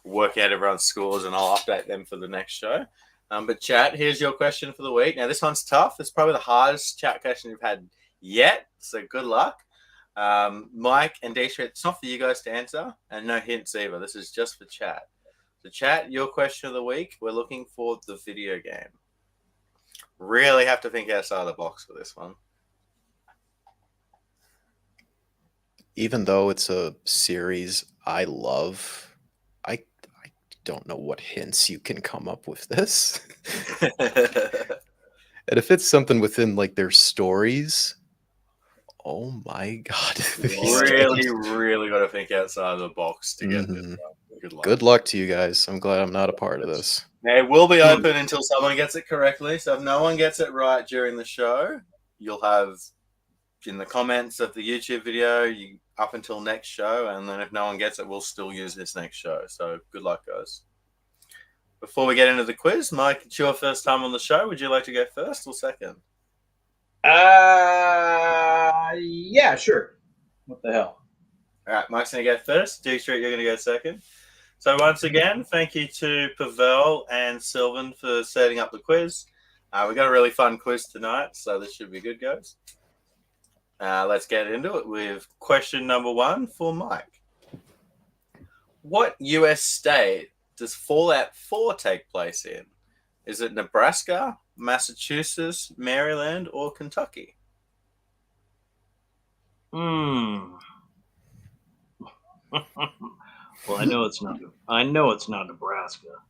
work out everyone's scores and I'll update them for the next show. But chat, here's your question for the week. Now, this one's tough. It's probably the hardest chat question you've had yet, so good luck. Mike and dStreet, it's not for you guys to answer, and no hints either. This is just for chat. So, chat, your question of the week. We're looking for the video game. Really have to think outside the box for this one. Even though it's a series I love, I don't know what hints you can come up with this. And if it's something within like their stories, oh my god. really got to think outside the box to get this. Good luck. Good luck to you guys. I'm glad I'm not a part of this. Now, it will be open until someone gets it correctly. So if no one gets it right during the show, you'll have in the comments of the YouTube video up until next show. And then if no one gets it, we'll still use this next show. So good luck, guys. Before we get into the quiz, Mike, it's your first time on the show. Would you like to go first or second? Yeah, sure. What the hell? All right, Mike's going to go first. dStreet, you're going to go second. So once again, thank you to Pavel and Sylvan for setting up the quiz. We got a really fun quiz tonight, so this should be good, guys. Let's get into it with question number 1 for Mike. What US state does Fallout 4 take place in? Is it Nebraska, Massachusetts, Maryland, or Kentucky? Well, I know it's not. I know it's not Nebraska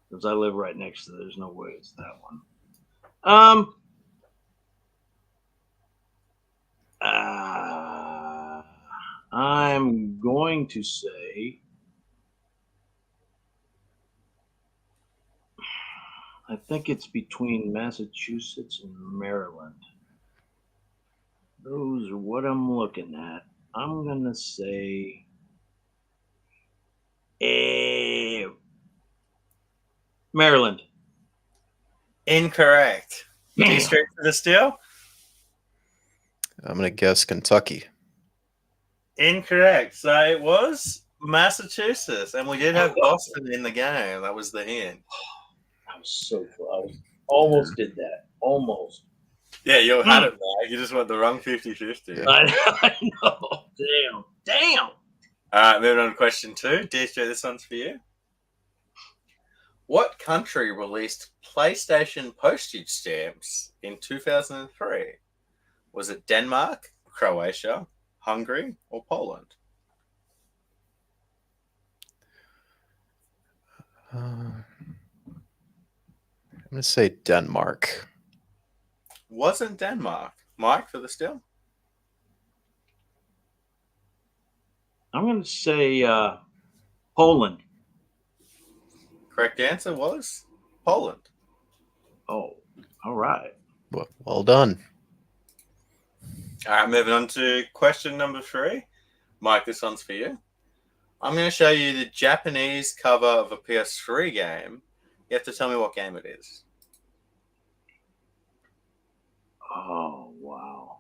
because I live right next to. There's no way it's that one. I'm going to say. I think it's between Massachusetts and Maryland. Those are what I'm looking at. I'm gonna say Maryland. Incorrect. Damn. dStreet for the steal? I'm gonna guess Kentucky. Incorrect. So it was Massachusetts, and we did have Boston in the game. That was the hint. I was so close. Almost did that. Almost. Yeah, you had it, Mike. You just went the wrong 50-50. I know. Damn. All right, moving on to question 2. dStreet, this one's for you. What country released PlayStation postage stamps in 2003? Was it Denmark, Croatia, Hungary, or Poland? I'm gonna say Denmark. Wasn't Denmark. Mike for the steal? I'm gonna say Poland. Correct answer was Poland. Oh, all right. Well done. All right, moving on to question number 3. Mike, this one's for you. I'm going to show you the Japanese cover of a PS3 game. You have to tell me what game it is. Oh, wow.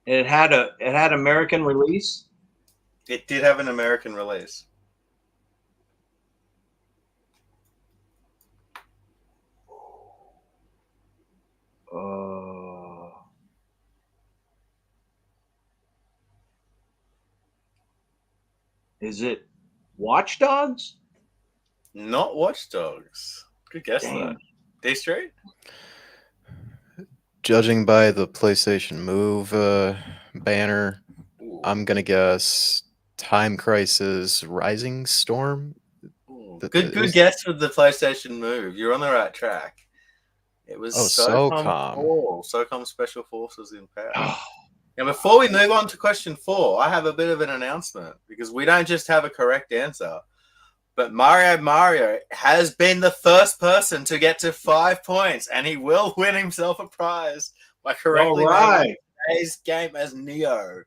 It had American release. It did have an American release. Is it Watch Dogs? Not Watch Dogs. Good guess, though. dStreet? Judging by the PlayStation Move banner, Ooh. I'm gonna guess Time Crisis Rising Storm. Good guess with the PlayStation Move. You're on the right track. It was SOCOM. SOCOM Special Forces in Paris. And before we move on to question 4, I have a bit of an announcement because we don't just have a correct answer, but Mario has been the first person to get to 5 points, and he will win himself a prize by correctly naming today's game as Neo.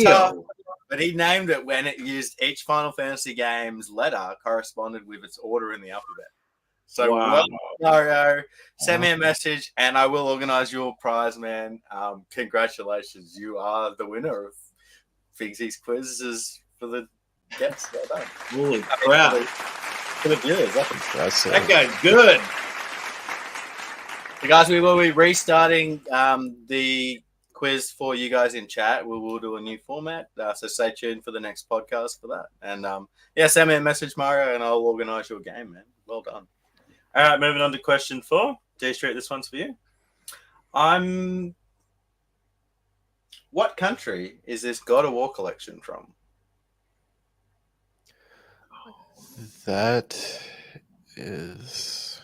Tough, but he named it when it used each Final Fantasy game's letter corresponded with its order in the alphabet. So, well, Mario, send me a message, and I will organize your prize, man. Congratulations. You are the winner of Figsy's quizzes for the guests. Well done. Holy crap. For the viewers. That's impressive. That guy's good. So, guys, we will be restarting the quiz for you guys in chat. We will do a new format. So stay tuned for the next podcast for that. And, send me a message, Mario, and I'll organize your game, man. Well done. All right, moving on to question 4. dStreet, this one's for you. What country is this God of War collection from? That is...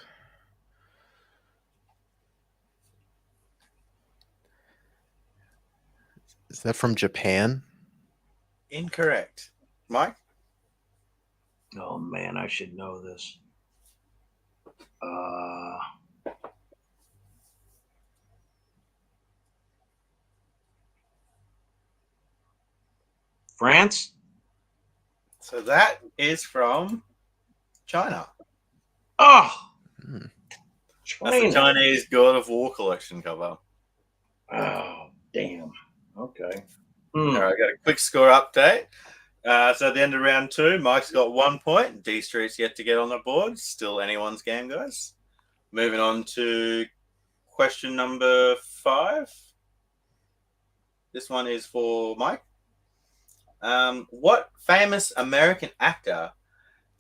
Is that from Japan? Incorrect. Mike? Oh, man, I should know this. France? So that is from China. Oh! That's the Chinese God of War collection cover. Oh, Damn. Okay. All right, got a quick score update. So at the end of round 2, Mike's got 1 point. dStreet's yet to get on the board. Still anyone's game, guys. Moving on to question number 5. This one is for Mike. What famous American actor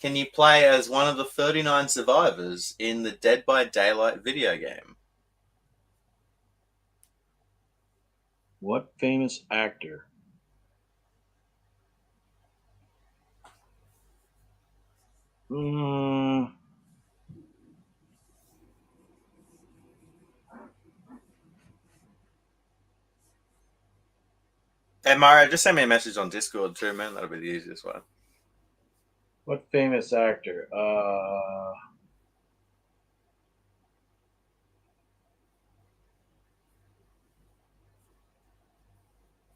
can you play as one of the 39 survivors in the Dead by Daylight video game? What famous actor? Hey, Mario, just send me a message on Discord too, man. That'll be the easiest one. What famous actor?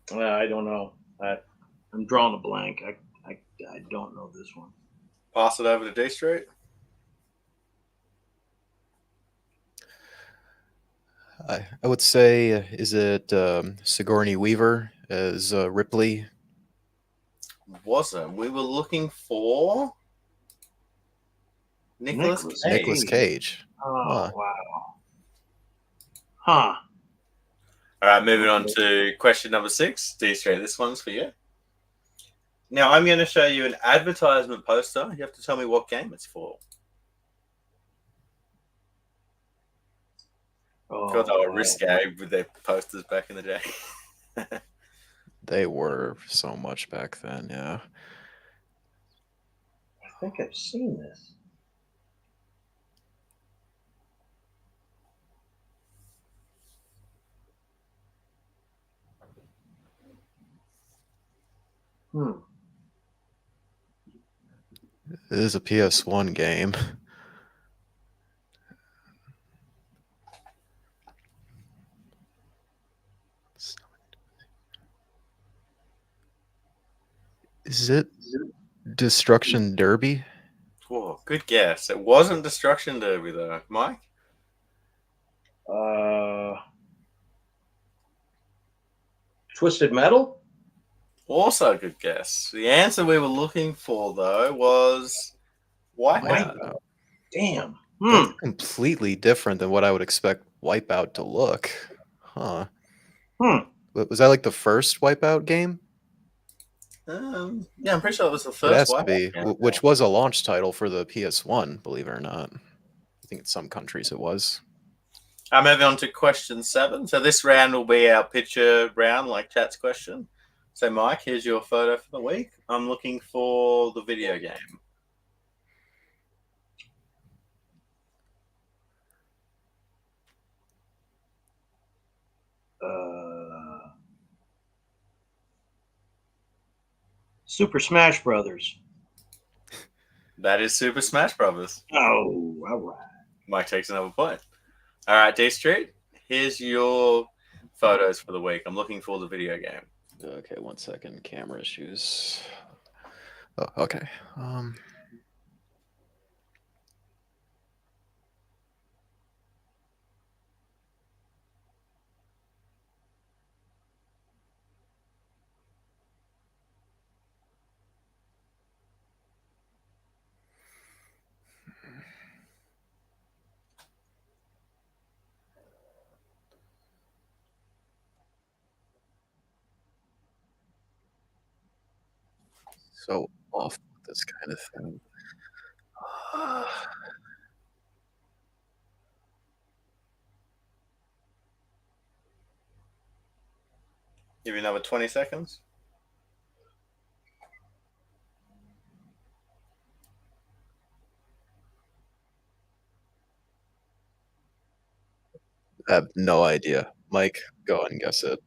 I don't know. I'm drawing a blank. I don't know this one. Pass it over to dStreet. I would say, is it Sigourney Weaver as Ripley? Wasn't. We were looking for Nicolas Cage. Nicolas Cage. Oh, Huh. wow. Huh. All right, moving on to question number 6. dStreet, this one's for you. Now, I'm going to show you an advertisement poster. You have to tell me what game it's for. Oh, God, they were risque with their posters back in the day. They were so much back then, yeah. I think I've seen this. It is a PS1 game. Is it Destruction Derby? Whoa, good guess. It wasn't Destruction Derby, though. Mike? Twisted Metal? Also a good guess. The answer we were looking for, though, was Wipeout. Damn. That's completely different than what I would expect Wipeout to look. Huh. Was that like the first Wipeout game? Yeah, I'm pretty sure it was the It first has to Wipeout be, game. which was a launch title for the PS1, believe it or not. I think in some countries it was. I'm moving on to question 7. So this round will be our picture round, like chat's question. So, Mike, here's your photo for the week. I'm looking for the video game. Super Smash Brothers. That is Super Smash Brothers. Oh, all right. Mike takes another point. All right, dStreet, here's your photos for the week. I'm looking for the video game. Okay, 1 second. Camera issues. Oh, okay. So off with this kind of thing. Give you another 20 seconds. I have no idea. Mike, go ahead and guess it.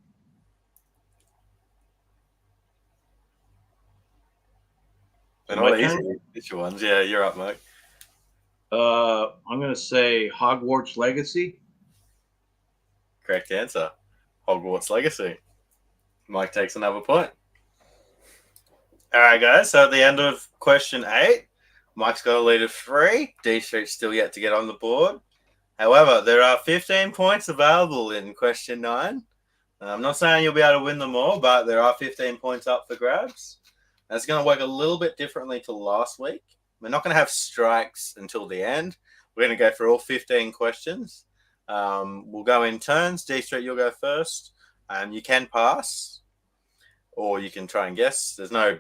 And all easy picture ones. Yeah, you're up, Mike. I'm going to say Hogwarts Legacy. Correct answer. Hogwarts Legacy. Mike takes another point. All right, guys. So at the end of question 8, Mike's got a lead of 3. dStreet's still yet to get on the board. However, there are 15 points available in question 9. I'm not saying you'll be able to win them all, but there are 15 points up for grabs. And it's going to work a little bit differently to last week. We're not going to have strikes until the end. We're going to go through all 15 questions. We'll go in turns. dStreet, you'll go first. You can pass, or you can try and guess. There's no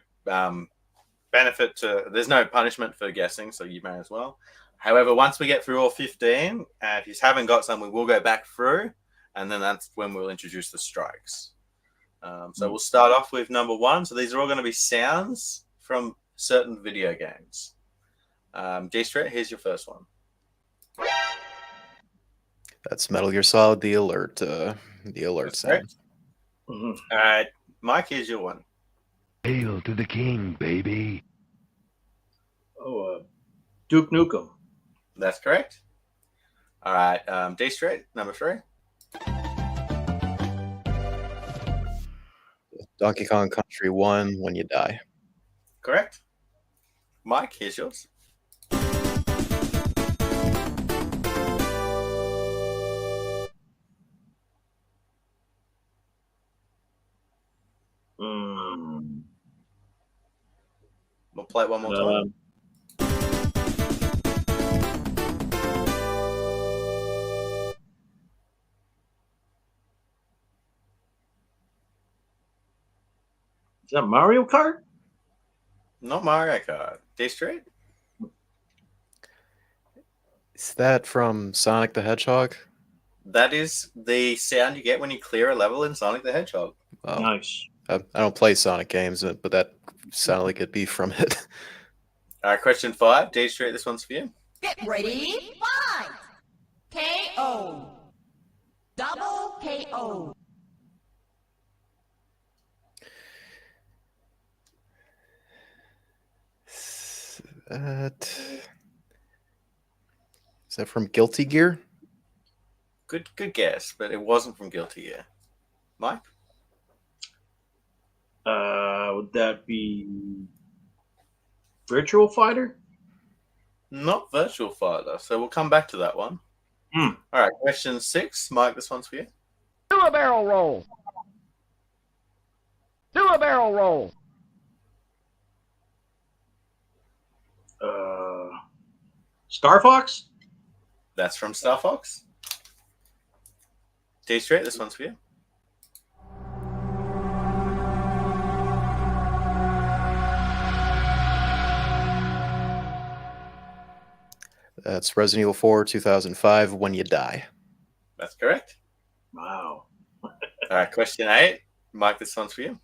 there's no punishment for guessing, so you may as well. However, once we get through all 15, if you haven't got some, we will go back through, and then that's when we'll introduce the strikes. So we'll start off with number 1. So these are all going to be sounds from certain video games. dStreet, here's your first one. That's Metal Gear Solid, the alert sound. Mm-hmm. All right, Mike, here's your one. Hail to the king, baby. Oh, Duke Nukem. That's correct. All right, dStreet, number 3. Donkey Kong Country 1, When You Die. Correct. Mike, here's yours. We'll play it one more time. Is that Mario Kart? Not Mario Kart. dStreet? Is that from Sonic the Hedgehog? That is the sound you get when you clear a level in Sonic the Hedgehog. Oh, Nice. I don't play Sonic games, but that sounded like it'd be from it. All right, question 5. dStreet, this one's for you. Get ready, fight! KO. Double KO. Is that from Guilty Gear? Good guess, but it wasn't from Guilty Gear. Mike? Would that be Virtual Fighter? Not Virtual Fighter, so we'll come back to that one. All right, question 6. Mike, this one's for you. Do a barrel roll. Do a barrel roll. Star Fox? That's from Star Fox. dStreet, this one's for you. That's Resident Evil 4, 2005, When You Die. That's correct. Wow. All right, question 8. Mike, this one's for you.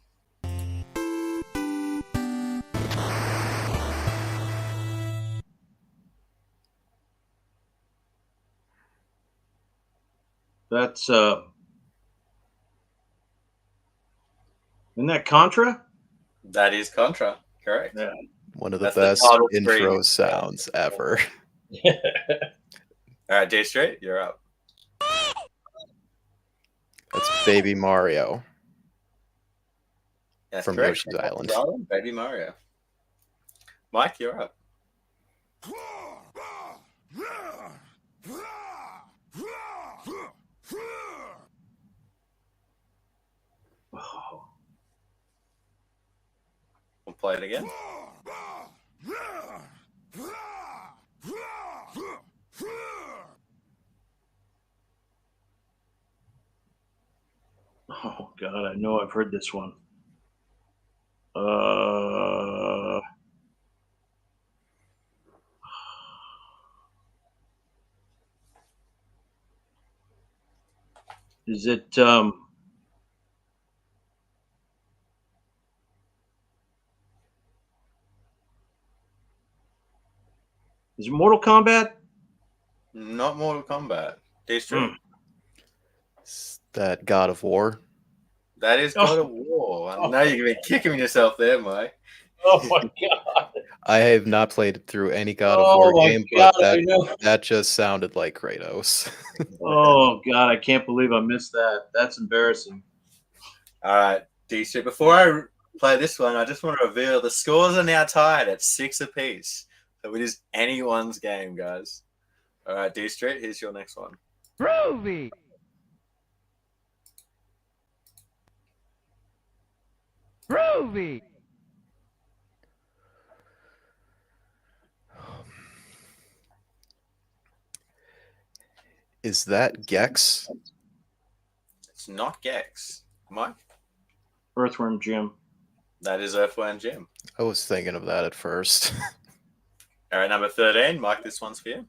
That's isn't that Contra? That is Contra. Correct. Yeah. One of the That's the best title intro screen. sounds ever. All right, dStreet, you're up. That's Baby Mario That's from correct. Yoshi's Island. Baby Mario. Mike, you're up. Oh. We'll play it again. Oh God, I know I've heard this one. Is it is it Mortal Kombat? Not Mortal Kombat. dStreet. Is that God of War? That is God of War. I know you're going to be kicking yourself there, Mike. Oh my God. I have not played through any God of Oh War my game, God, but I know. that just sounded like Kratos. Oh God, I can't believe I missed that. That's embarrassing. All right, dStreet. Before I play this one, I just want to reveal the scores are now tied at 6 apiece. So it is anyone's game, guys. All right, dStreet, here's your next one. Groovy. movie. Is that Gex? It's not Gex. Mike? Earthworm Jim. That is Earthworm Jim. I was thinking of that at first. All right, number 13. Mike, this one's for you.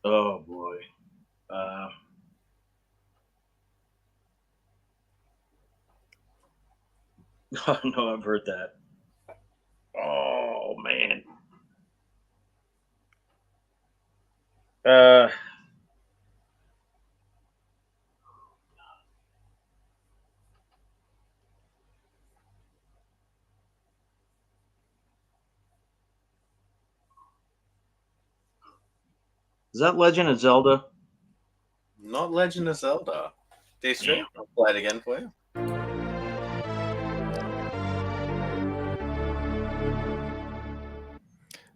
Oh boy. Oh no, I've heard that. Oh man. Is that Legend of Zelda? Not Legend of Zelda. dStreet, I'll play it again for you.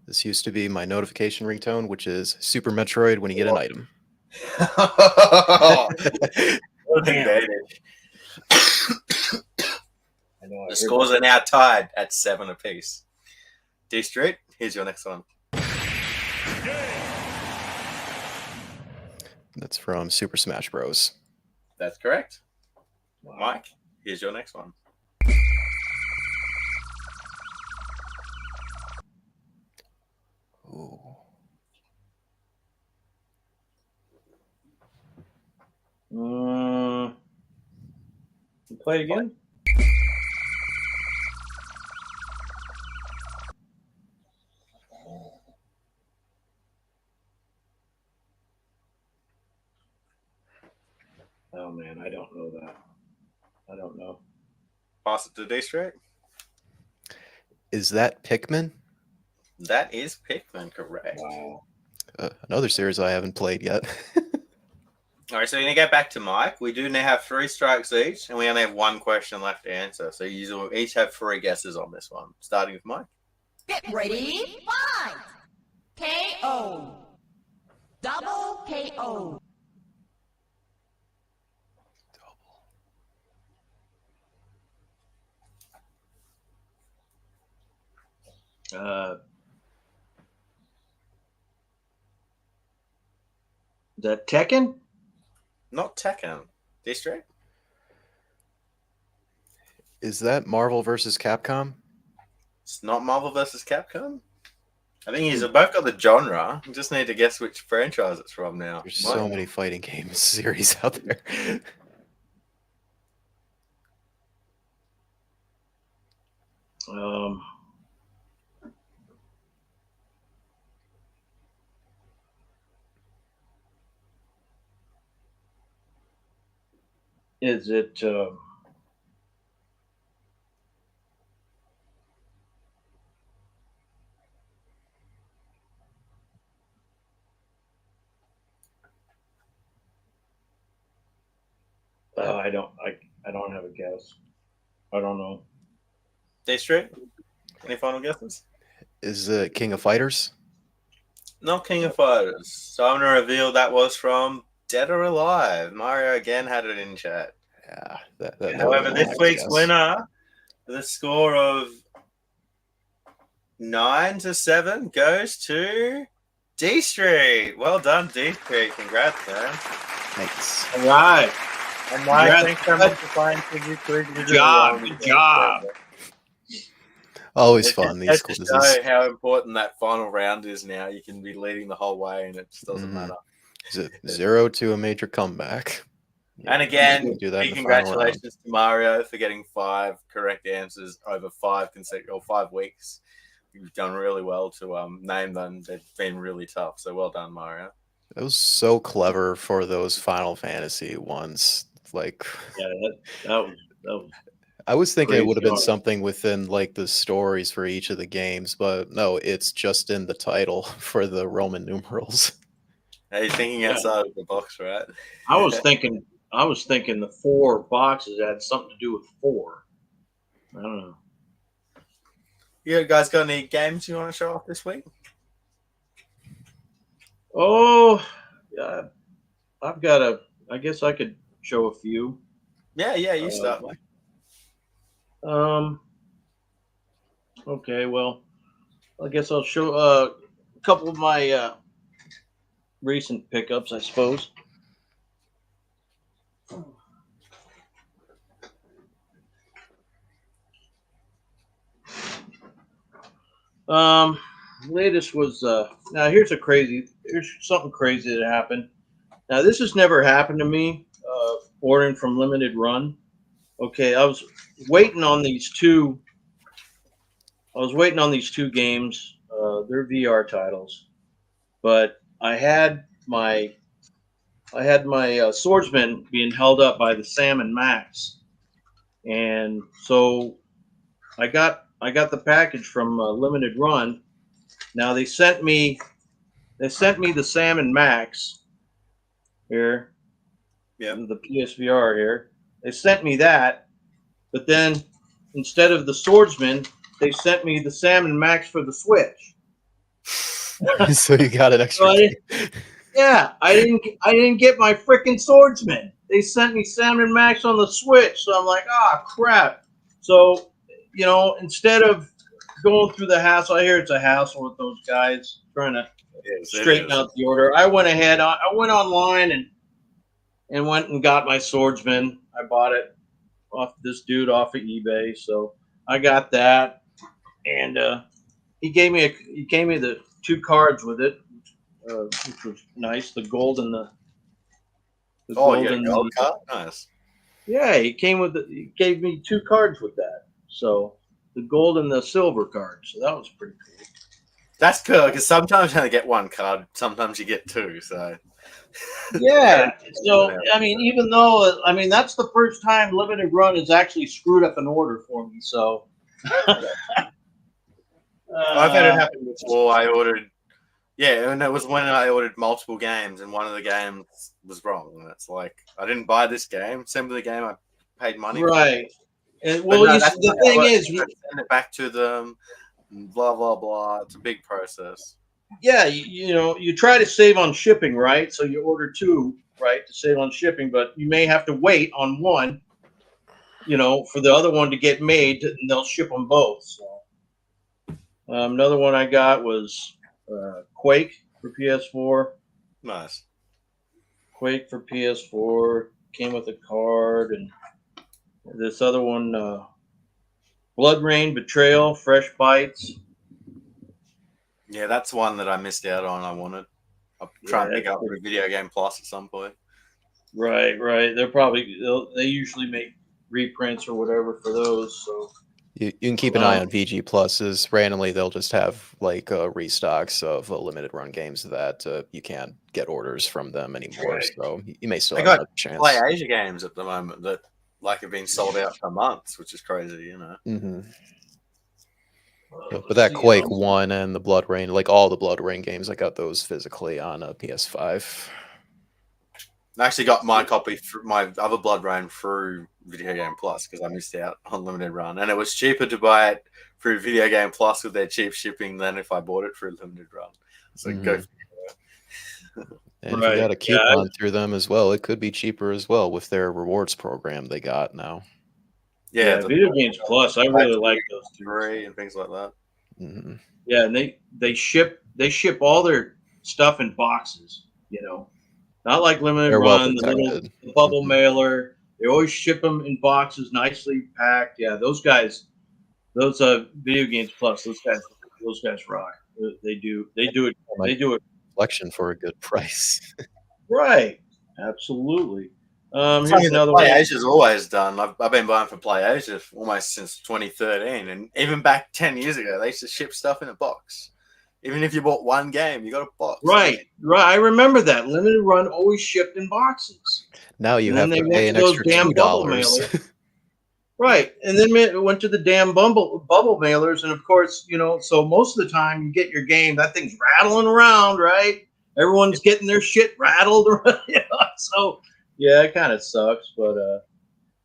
This used to be my notification ringtone, which is Super Metroid when you get an item. Dated. I know. The scores are now tied at 7 apiece. dStreet, here's your next one. That's from Super Smash Bros. That's correct. Mike, here's your next one. Ooh. Play it again. Oh man, I don't know that. I don't know. Pass it to dStreet. Is that Pikmin? That is Pikmin, correct. Wow. Another series I haven't played yet. All right, so we're going to get back to Mike. We do now have 3 strikes each, and we only have 1 question left to answer. So you each have 3 guesses on this one, starting with Mike. Get ready, fight! KO. Double KO. Is that Tekken? Not Tekken. dStreet? Is that Marvel versus Capcom? It's not Marvel vs. Capcom. I think he's both got the genre. You just need to guess which franchise it's from now. There's Mike? so many fighting games series out there. Is it? I don't. I don't have a guess. I don't know. dStreet? Any final guesses? Is it King of Fighters? Not King of Fighters. So I'm going to reveal that was from Dead or Alive. Mario again had it in chat. Yeah. That However, would this be week's guess. winner, with a score of 9-7, goes to dStreet. Well done, dStreet. Congrats, man. Thanks. All right. And Mike, Congrats. thanks so much for playing Figure Quiz. Good job. Good job. Always It's fun, just these to quizzes. show how important that final round is now. You can be leading the whole way, and it just doesn't Mhm. matter. Is it 0 to a major comeback? And again, You do that big in the final round. congratulations to Mario for getting 5 correct answers over 5 consecutive or 5 weeks. You've done really well to name them. They've been really tough. So well done, Mario. That was so clever for those Final Fantasy ones. Like, Yeah, that was. I was thinking it would have been Crazy. something within like the stories for each of the games, but no, it's just in the title for the Roman numerals. Hey, you're thinking Yeah. outside of the box, right? I was thinking the 4 boxes had something to do with 4. I don't know. You guys got any games you want to show off this week? Oh, yeah. I've got a. I guess I could show a few. Yeah, you start, mate. Okay, well, I guess I'll show a couple of my recent pickups, I suppose. Latest was now here's something crazy that happened. Now this has never happened to me. Ordering from Limited Run. Okay, I was waiting on these two. I was waiting on these two games. They're VR titles, but I had my swordsman being held up by the Salmon Max, and so I got the package from Limited Run. Now they sent me the Salmon Max here, the PSVR here. They sent me that, but then instead of the swordsman, they sent me the Salmon Max for the Switch. So you got an extra. Yeah, I didn't get my freaking swordsman. They sent me Salmon Max on the Switch, so I'm like, crap. So, instead of going through the hassle, I hear it's a hassle with those guys trying to straighten out the order. I went ahead. I went online and went and got my swordsman. I bought it off this dude off of eBay, so I got that, and he gave me the two cards with it, which was nice. The gold and the gold card, nice. Yeah, he gave me two cards with that. So the gold and the silver card. So that was pretty cool. That's cool because sometimes you only get one card, sometimes you get two. So yeah. So even though that's the first time Limited Run has actually screwed up an order for me. So I've had it happen before. I ordered, and it was when I ordered multiple games, and one of the games was wrong. And it's like I didn't buy this game. Same with the game I paid money for. Right. And the thing is, send it back to them. Blah blah blah. It's a big process. Yeah, you try to save on shipping, right? So you order two, right, to save on shipping, but you may have to wait on one, for the other one to get made, and they'll ship them both. So another one I got was Quake for PS4. Nice. Quake for PS4 came with a card, and this other one, Blood Rain Betrayal, Fresh Bites. Yeah, that's one that I missed out on. I wanted. I'll try and pick up for Video Game Plus at some point. Right. They usually make reprints or whatever for those. So you can keep an eye on VG Pluses. Randomly, they'll just have restocks of limited run games that you can't get orders from them anymore. Right. So you may still have a chance. Play Asia games at the moment that have been sold out for months, which is crazy, Mm-hmm. But that Quake 1 and the Blood Rain, all the Blood Rain games, I got those physically on a PS5. I actually got my copy through my other Blood Rain through Video Game Plus because I missed out on Limited Run, and it was cheaper to buy it through Video Game Plus with their cheap shipping than if I bought it through Limited Run. So go for it. And if you got a coupon through them as well, it could be cheaper as well with their rewards program they got now. Yeah, Video Games Plus, I really like those free and things like that. Mm-hmm. Yeah, and they ship all their stuff in boxes, not like Limited Run, the little bubble mailer. They always ship them in boxes, nicely packed. Yeah, those guys, those Video Games Plus, those guys rock. They do it. Collection for a good price. Right, absolutely. Here's another one. PlayAsia's always done. I've been buying for PlayAsia almost since 2013, and even back 10 years ago, they used to ship stuff in a box. Even if you bought one game, you got a box. Right. I remember that. Limited Run always shipped in boxes. Now you have to pay an extra $2. Right, and then it went to the damn bubble mailers, and of course, so most of the time you get your game, that thing's rattling around, right? Everyone's getting their shit rattled, so. Yeah, it kind of sucks, but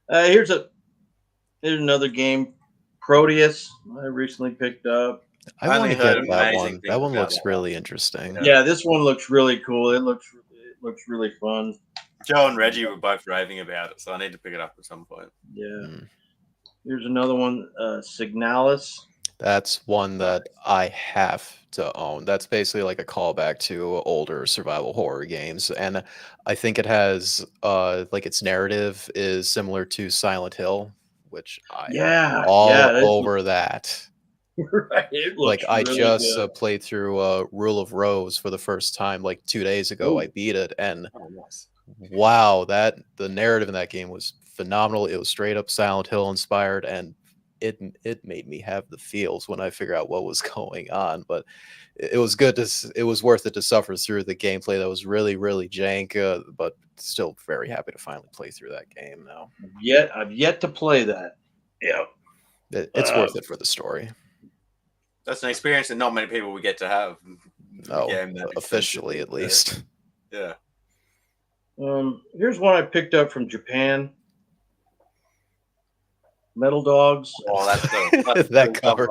here's another game, Proteus. I recently picked up. I want to get that one. That one looks really interesting. Yeah, this one looks really cool. It looks really fun. Joe and Reggie were both raving about it, so I need to pick it up at some point. Yeah. Mm. Here's another one, Signalis. That's one that I have to own. That's basically like a callback to older survival horror games, and I think it has like its narrative is similar to Silent Hill, which I am Yeah, all yeah, over that. right. It Like looks I really just good. played through Rule of Rose for the first time like 2 days ago. Ooh. I beat it, and Oh, nice. wow, that the narrative in that game was phenomenal. It was straight up Silent Hill inspired, and it made me have the feels when I figured out what was going on. But it was good to it was worth it to suffer through the gameplay that was really jank, but still very happy to finally play through that game now. I've yet to play that. Yeah. It's worth it for the story. That's an experience that not many people would get to have. Oh, Game that officially expensive. at least. Yeah. Here's one I picked up from Japan. Metal Dogs. Oh, that's the that cover.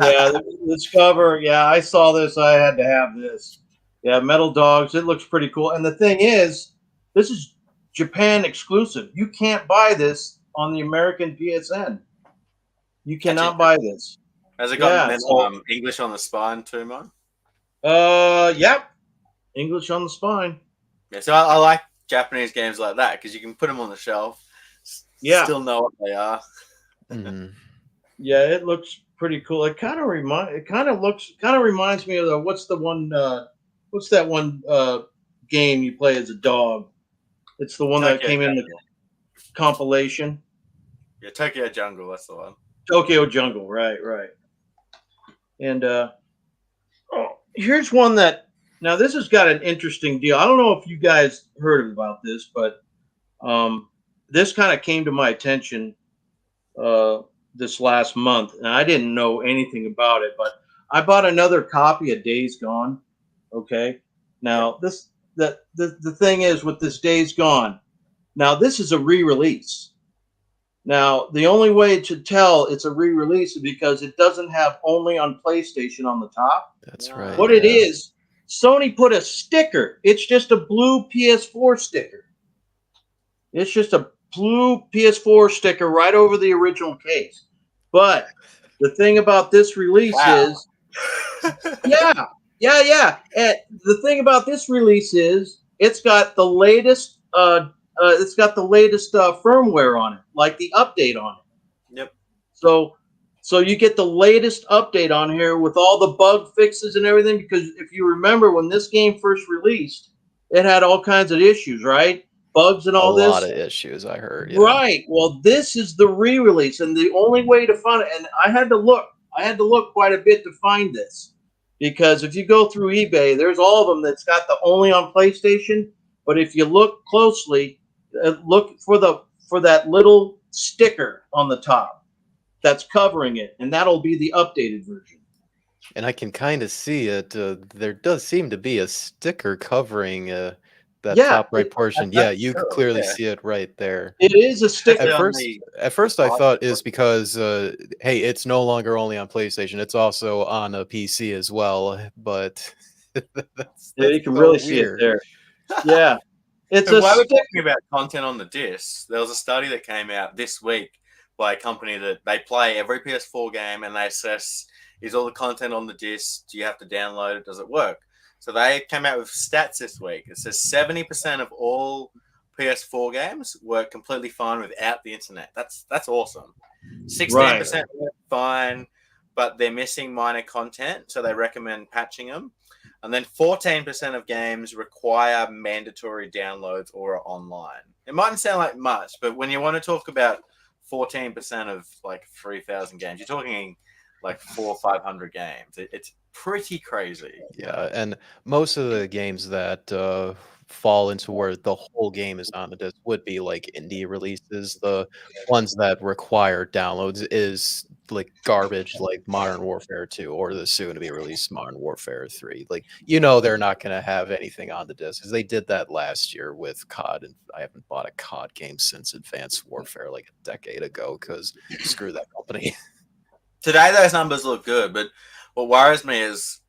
Yeah, this cover. Yeah, I saw this. I had to have this. Yeah, Metal Dogs. It looks pretty cool. And the thing is, this is Japan exclusive. You can't buy this on the American PSN. You cannot buy this. Has it got Yeah, so- English on the spine too, man? Yep. English on the spine. Yeah, so I like Japanese games like that because you can put them on the shelf, Yeah. still know what they are. Mhm. Yeah, it looks pretty cool. It kind of reminds me of what's that one game you play as a dog? It's the one that Tokyo came in the Jungle. compilation. Yeah, Tokyo Jungle, that's the one. Tokyo Jungle, right. And here's one that now this has got an interesting deal. I don't know if you guys heard about this, but this kind of came to my attention this last month, and I didn't know anything about it, but I bought another copy of Days Gone. Okay, now the thing is with this Days Gone, now this is a re-release. Now the only way to tell it's a re-release is because it doesn't have only on PlayStation on the top. That's right. What it yeah. is, Sony put a sticker. It's just a blue PS4 sticker. It's just a blue PS4 sticker right over the original case. But the thing about this release is, yeah. And the thing about this release is, it's got the latest. Firmware on it, like the update on it. Yep. So you get the latest update on here with all the bug fixes and everything. Because if you remember when this game first released, it had all kinds of issues, right? Bugs and all a this. lot of issues I heard. Yeah. Right. Well, this is the re-release, and the only way to find it, and I had to look quite a bit to find this, because if you go through eBay, there's all of them that's got the only on PlayStation. But if you look closely, look for that little sticker on the top that's covering it, and that'll be the updated version. And I can kind of see it. There does seem to be a sticker covering that Yeah, top right portion. Yeah, you could true, clearly yeah. see it right there. It is a sticker. At first, I thought is because hey, it's no longer only on PlayStation; it's also on a PC as well. But that's You can so really see it weird. there. Yeah, it's And a while we're sticker. talking about content on the discs, there was a study that came out this week by a company that they play every PS4 game and they assess, is all the content on the disc? Do you have to download it? Does it work? So they came out with stats this week. It says 70% of all PS4 games work completely fine without the internet. That's awesome. 16% work fine, but they're missing minor content, so they recommend patching them. And then 14% of games require mandatory downloads or are online. It mightn't sound like much, but when you want to talk about 14% of like 3,000 games, you're talking like 400 or 500 games. It's pretty crazy. Yeah, and most of the games that fall into where the whole game is on the disc would be like indie releases. The ones that require downloads is like garbage, like Modern Warfare 2 or the soon-to-be released Modern Warfare 3. Like, they're not going to have anything on the disc, because they did that last year with COD, and I haven't bought a COD game since Advanced Warfare like a decade ago, because screw that company. Today, those numbers look good, but what worries me is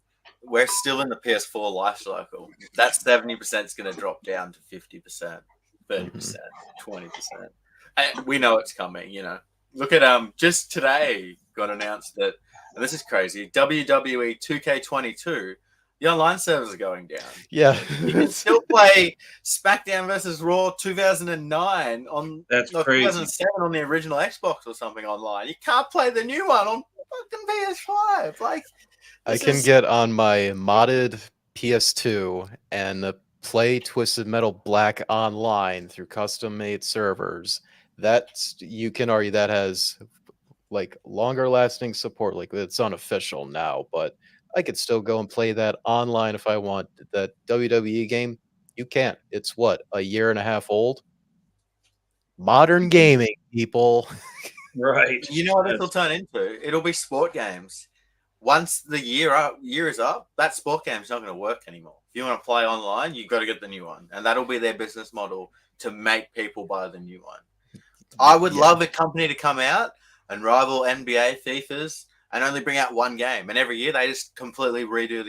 we're still in the PS4 life cycle. That 70% is going to drop down to 50%, 30%, 20%. We know it's coming. Look at just today got announced that, and this is crazy. WWE 2K22, the online servers are going down. Yeah. You can still play SmackDown versus Raw 2009 on That's no, crazy. 2007 on the original Xbox or something online. You can't play the new one on fucking PS5. Like, I this can is- get on my modded PS2 and play Twisted Metal Black online through custom-made servers. You can argue that has like longer lasting support. Like, it's unofficial now, but I could still go and play that online if I want. That WWE game, you can't. It's what, a year and a half old? Modern gaming, people. Right. You know what this will turn into? It'll be sport games. Once the year is up, that sport game's not going to work anymore. If you want to play online, you've got to get the new one, and that'll be their business model to make people buy the new one. I would love a company to come out and rival NBA, FIFA's, and only bring out one game, and every year they just completely redo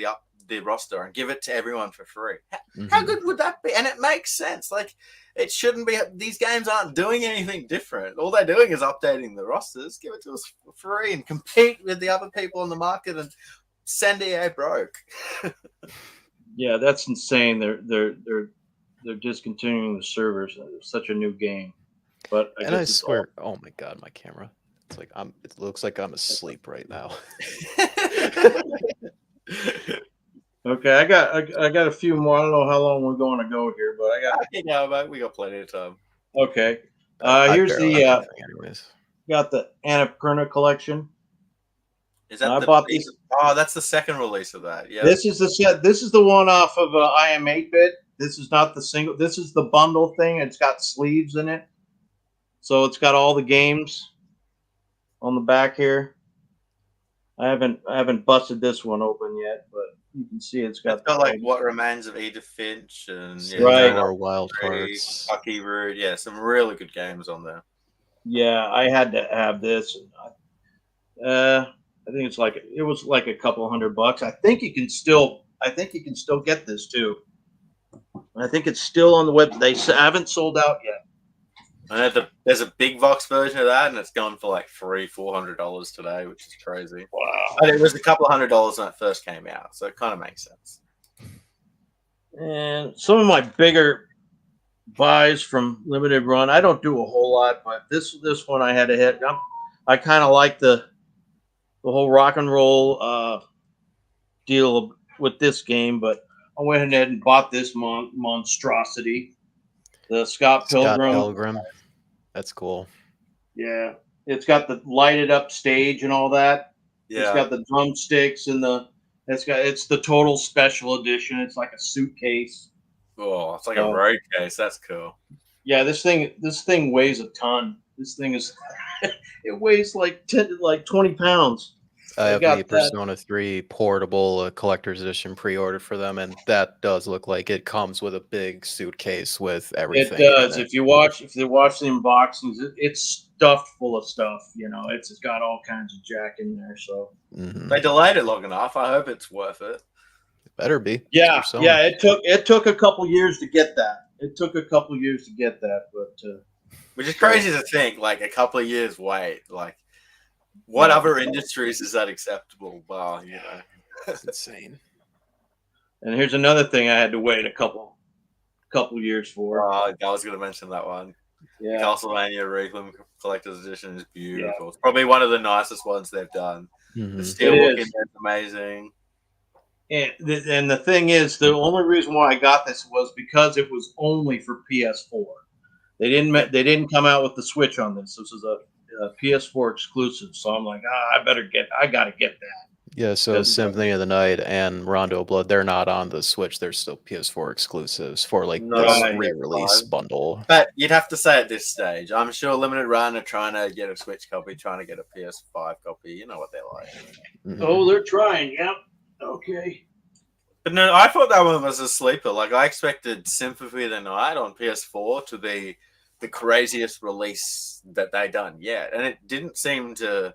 the roster and give it to everyone for free. How good would that be? And it makes sense. Like, it shouldn't be. These games aren't doing anything different. All they're doing is updating the rosters. Give it to us for free and compete with the other people in the market and send EA broke. Yeah, that's insane. They're discontinuing the servers. It's such a new game. But And I swear, oh my god, my camera. It's like it looks like I'm asleep right now. Okay, I got a few more. I don't know how long we're going to go here, but I got. Yeah, we got plenty of time. Okay, I here's barely the have anything anyways. got the Annapurna collection. Is that I bought these. Oh, that's the second release of that. Yeah. This is the set. This is the one off of I Am 8-Bit. This is not the single. This is the bundle thing. It's got sleeves in it, so it's got all the games on the back here. I haven't busted this one open yet, but you can see it's got like What Remains of Edith Finch and Right. Or Wild Hearts. Kentucky Route. Yeah, some really good games on there. Yeah, I had to have this. I think it was like a couple $100. I think you can still get this too. I think it's still on the web. They haven't sold out yet. And there's a big box version of that, and it's gone for like $400 today, which is crazy. Wow. But it was a couple $100 when it first came out, so it kind of makes sense. And some of my bigger buys from limited run, I don't do a whole lot, but this one I had to hit. I kind of like the whole rock and roll deal with this game, but I went ahead and bought this monstrosity, the Scott Pilgrim. That's cool. Yeah, it's got the lighted up stage and all that. Yeah. It's got the drumsticks and it's the total special edition. It's like a suitcase. Oh, it's like a road case. That's cool. Yeah, this thing weighs a ton. This thing is it weighs like 20 pounds. I have the Persona 3 portable collector's edition pre-ordered for them, and that does look like it comes with a big suitcase with everything. It does. If you watch the unboxings, it's stuffed full of stuff. It's got all kinds of jack in there. So They delayed it long enough. I hope it's worth it. It better be. Yeah. It took a couple years to get that. But which is crazy to think. Like a couple of years wait. Like, what other industries is that acceptable? Well, it's insane. And here's another thing I had to wait a couple years for. I was going to mention that one. Yeah. Castlevania Requiem Collector's Edition is beautiful. Yeah. It's probably one of the nicest ones they've done. Mm-hmm. The steelbook is amazing. And the thing is, the only reason why I got this was because it was only for PS4. They didn't come out with the Switch on this. This is a PS4 exclusive. So I'm like, I got to get that. Yeah, so Symphony of the Night and Rondo of Blood, they're not on the Switch. They're still PS4 exclusives for like this re-release bundle. But you'd have to say at this stage, I'm sure Limited Run are trying to get a Switch copy, trying to get a PS5 copy. You know what they're like. Mm-hmm. Oh, they're trying. Yep. Okay. But no, I thought that one was a sleeper. Like, I expected Symphony of the Night on PS4 to be the craziest release that they done yet. And it didn't seem to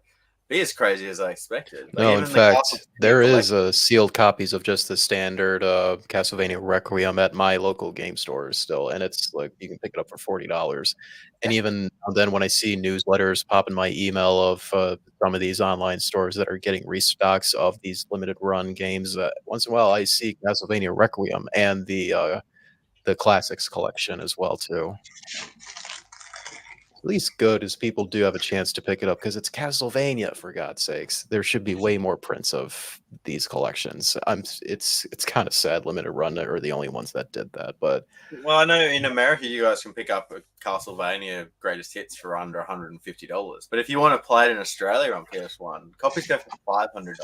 be as crazy as I expected. Like, No, in even the Castlevania fact, there is collection. sealed copies of just the standard Castlevania Requiem at my local game stores still, and it's like you can pick it up for $40. And even then, when I see newsletters pop in my email of some of these online stores that are getting restocks of these limited run games, once in a while I see Castlevania Requiem and the classics collection as well too. At least good as people do have a chance to pick it up because it's Castlevania, for God's sakes. There should be way more prints of these collections. It's kind of sad limited run are the only ones that did that, but Well, I know in America you guys can pick up a Castlevania Greatest Hits for under $150. But if you want to play it in Australia on PS1, copies go for $500.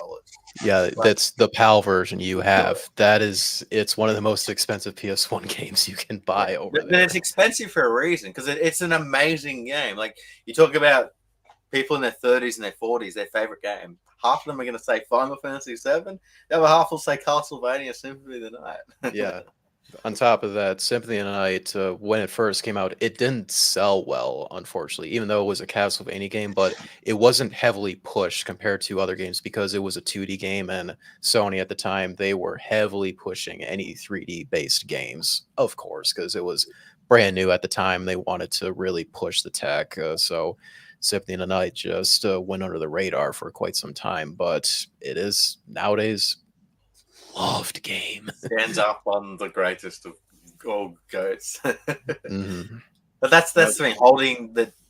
yeah, that's the PAL version you have. It's one of the most expensive PS1 games you can buy over But there. it's expensive for a reason because it's an amazing game. Like, you talk about people in their 30s and their 40s, their favorite game. Half of them are going to say Final Fantasy VII. The other half will say Castlevania Symphony of the Night. Yeah. On top of that, Symphony of the Night, when it first came out, it didn't sell well, unfortunately, even though it was a Castlevania game, but it wasn't heavily pushed compared to other games because it was a 2D game, and Sony at the time, they were heavily pushing any 3D-based games, of course, because it was brand new at the time. They wanted to really push the tech, so Symphony of the Night just went under the radar for quite some time, but it is nowadays loved game. Stands up on the greatest of all goats. Mhm. But that's the thing.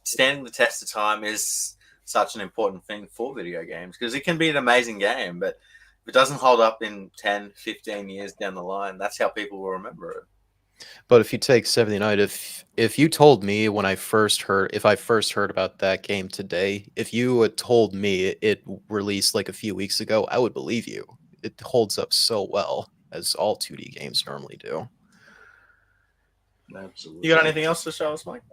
Standing the test of time is such an important thing for video games because it can be an amazing game, but if it doesn't hold up in 10, 15 years down the line, that's how people will remember it. But if you take 79, if you told me when I first heard about that game today, if you had told me it released like a few weeks ago, I would believe you. It holds up so well, as all 2D games normally do. Absolutely. You got anything else to show us, Mike?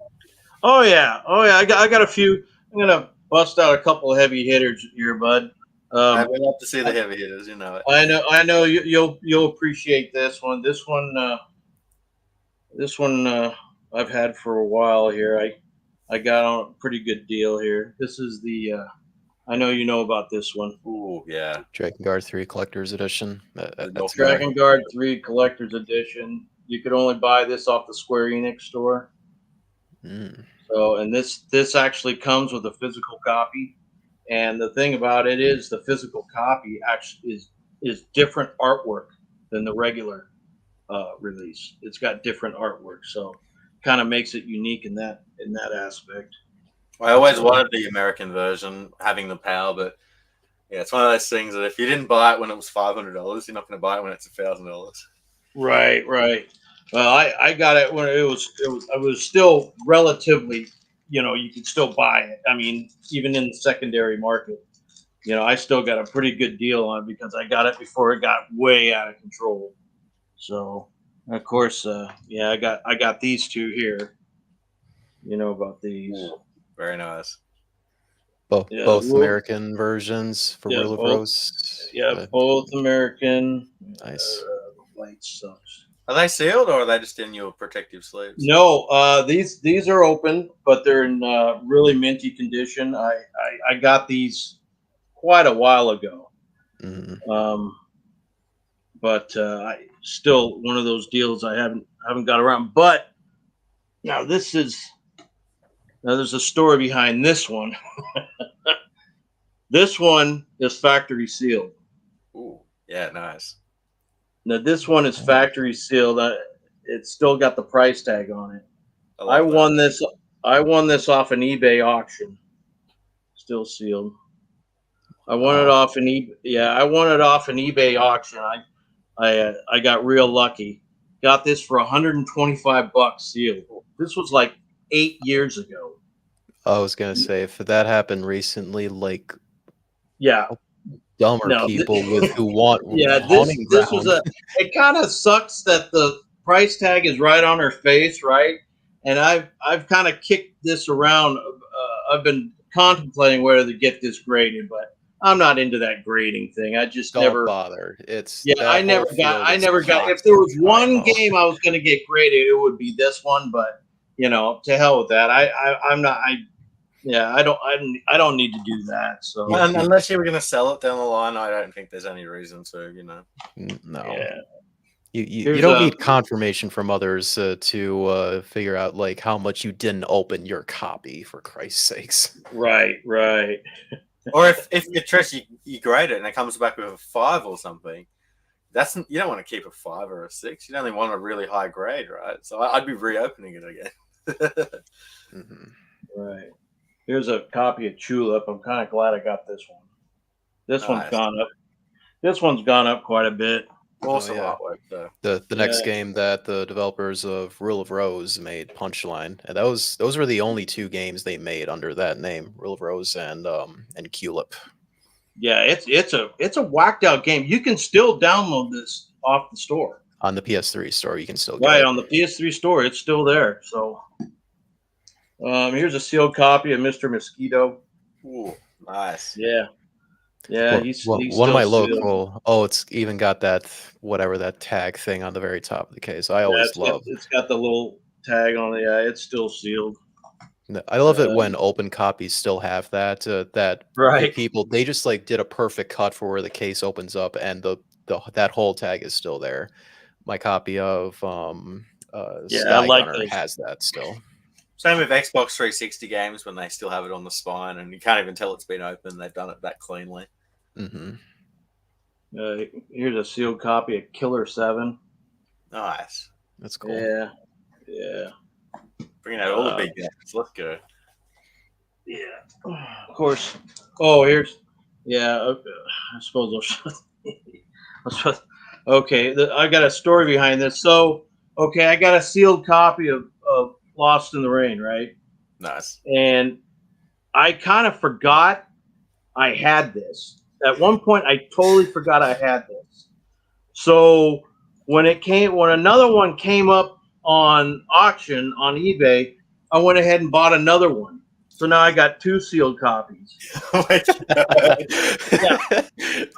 Oh yeah. I got a few. I'm gonna bust out a couple of heavy hitters here, bud. I would love to see the heavy hitters. You know it. I know you'll appreciate this one. This one I've had for a while here. I got on a pretty good deal here. This is the I know you know about this one. Ooh, yeah. Dragon Guard 3 Collector's Edition. That's Dragon Guard 3 Collector's Edition. You could only buy this off the Square Enix store. So, and this actually comes with a physical copy. And the thing about it is the physical copy actually is different artwork than the regular release. It's got different artwork, so kind of makes it unique in that aspect. I always wanted the American version, having the PAL, but yeah, it's one of those things that if you didn't buy it when it was $500, you're not going to buy it when it's $1,000. Right. Well, I got it when it was still relatively, you could still buy it. I mean, even in the secondary market, I still got a pretty good deal on it because I got it before it got way out of control. So, of course, I got these two here. You know about these. Very nice. Both Rule- American versions for Rule of both- Rose. Yeah, both American. Nice. The light sucks. Are they sealed or are they just in your protective sleeves? No, these are open, but they're in really minty condition. I got these quite a while ago. But I still one of those deals I haven't got around. But now there's a story behind this one. This one is factory sealed. Ooh, yeah, nice. Now this one is factory sealed. It's still got the price tag on it. I won this off an eBay auction. Still sealed. I won it off an eBay auction. I got real lucky. Got this for $125 sealed. This was like 8 years ago. I was gonna say if that happened recently, like Yeah. dumber people who want this was it kind of sucks that the price tag is right on her face, right? And I've kind of kicked this around. I've been contemplating whether to get this graded, but I'm not into that grading thing. I just don't bother. I never got. If there was one game I was going to get graded, it would be this one. But to hell with that. I'm not. Yeah, I don't need to do that. So Unless you were going to sell it down the line, I don't think there's any reason to, No. yeah. You Here's don't a- need confirmation from others to figure out like how much you didn't open your copy, for Christ's sakes. Right. Or if you trust you grade it and it comes back with a 5 or something, you don't want to keep a 5 or a 6. You only want a really high grade, right? So I'd be reopening it again. Right. Here's a copy of Tulip. I'm kind of glad I got this one. This one's Nice. gone up. This one's gone up quite a bit. Awesome yeah. artwork, though. The next Yeah. game that the developers of Rule of Rose made, Punchline, and those were the only 2 games they made under that name, Rule of Rose and Culip. Yeah, it's a whacked out game. You can still download this off the store. On the PS3 store, you can still get Right, it. on the PS3 store, it's still there. So here's a sealed copy of Mr. Mosquito. Ooh, nice. Yeah. Well, He's one still of my sealed. local. Oh, it's even got that whatever that tag thing on the very top of the case. I Yeah, always love. it's got the little tag on it. Yeah, it's still sealed. I love it when open copies still have that. That Right. people they just like did a perfect cut for where the case opens up and that whole tag is still there. My copy of Yeah, I like Skygunner those. has that still. Same with Xbox 360 games when they still have it on the spine and you can't even tell it's been opened. They've done it that cleanly. Hmm. Here's a sealed copy of Killer 7. Nice. That's cool. Yeah. Bringing out all the big games. Let's go. Yeah. Of course. Oh, here's. Yeah. I suppose okay. I got a story behind this. So, okay, I got a sealed copy of Lost in the Rain, right? Nice. And I kind of forgot I had this. At one point, I totally forgot I had this. So when another one came up on auction on eBay, I went ahead and bought another one. So now I got 2 sealed copies. Oh my God.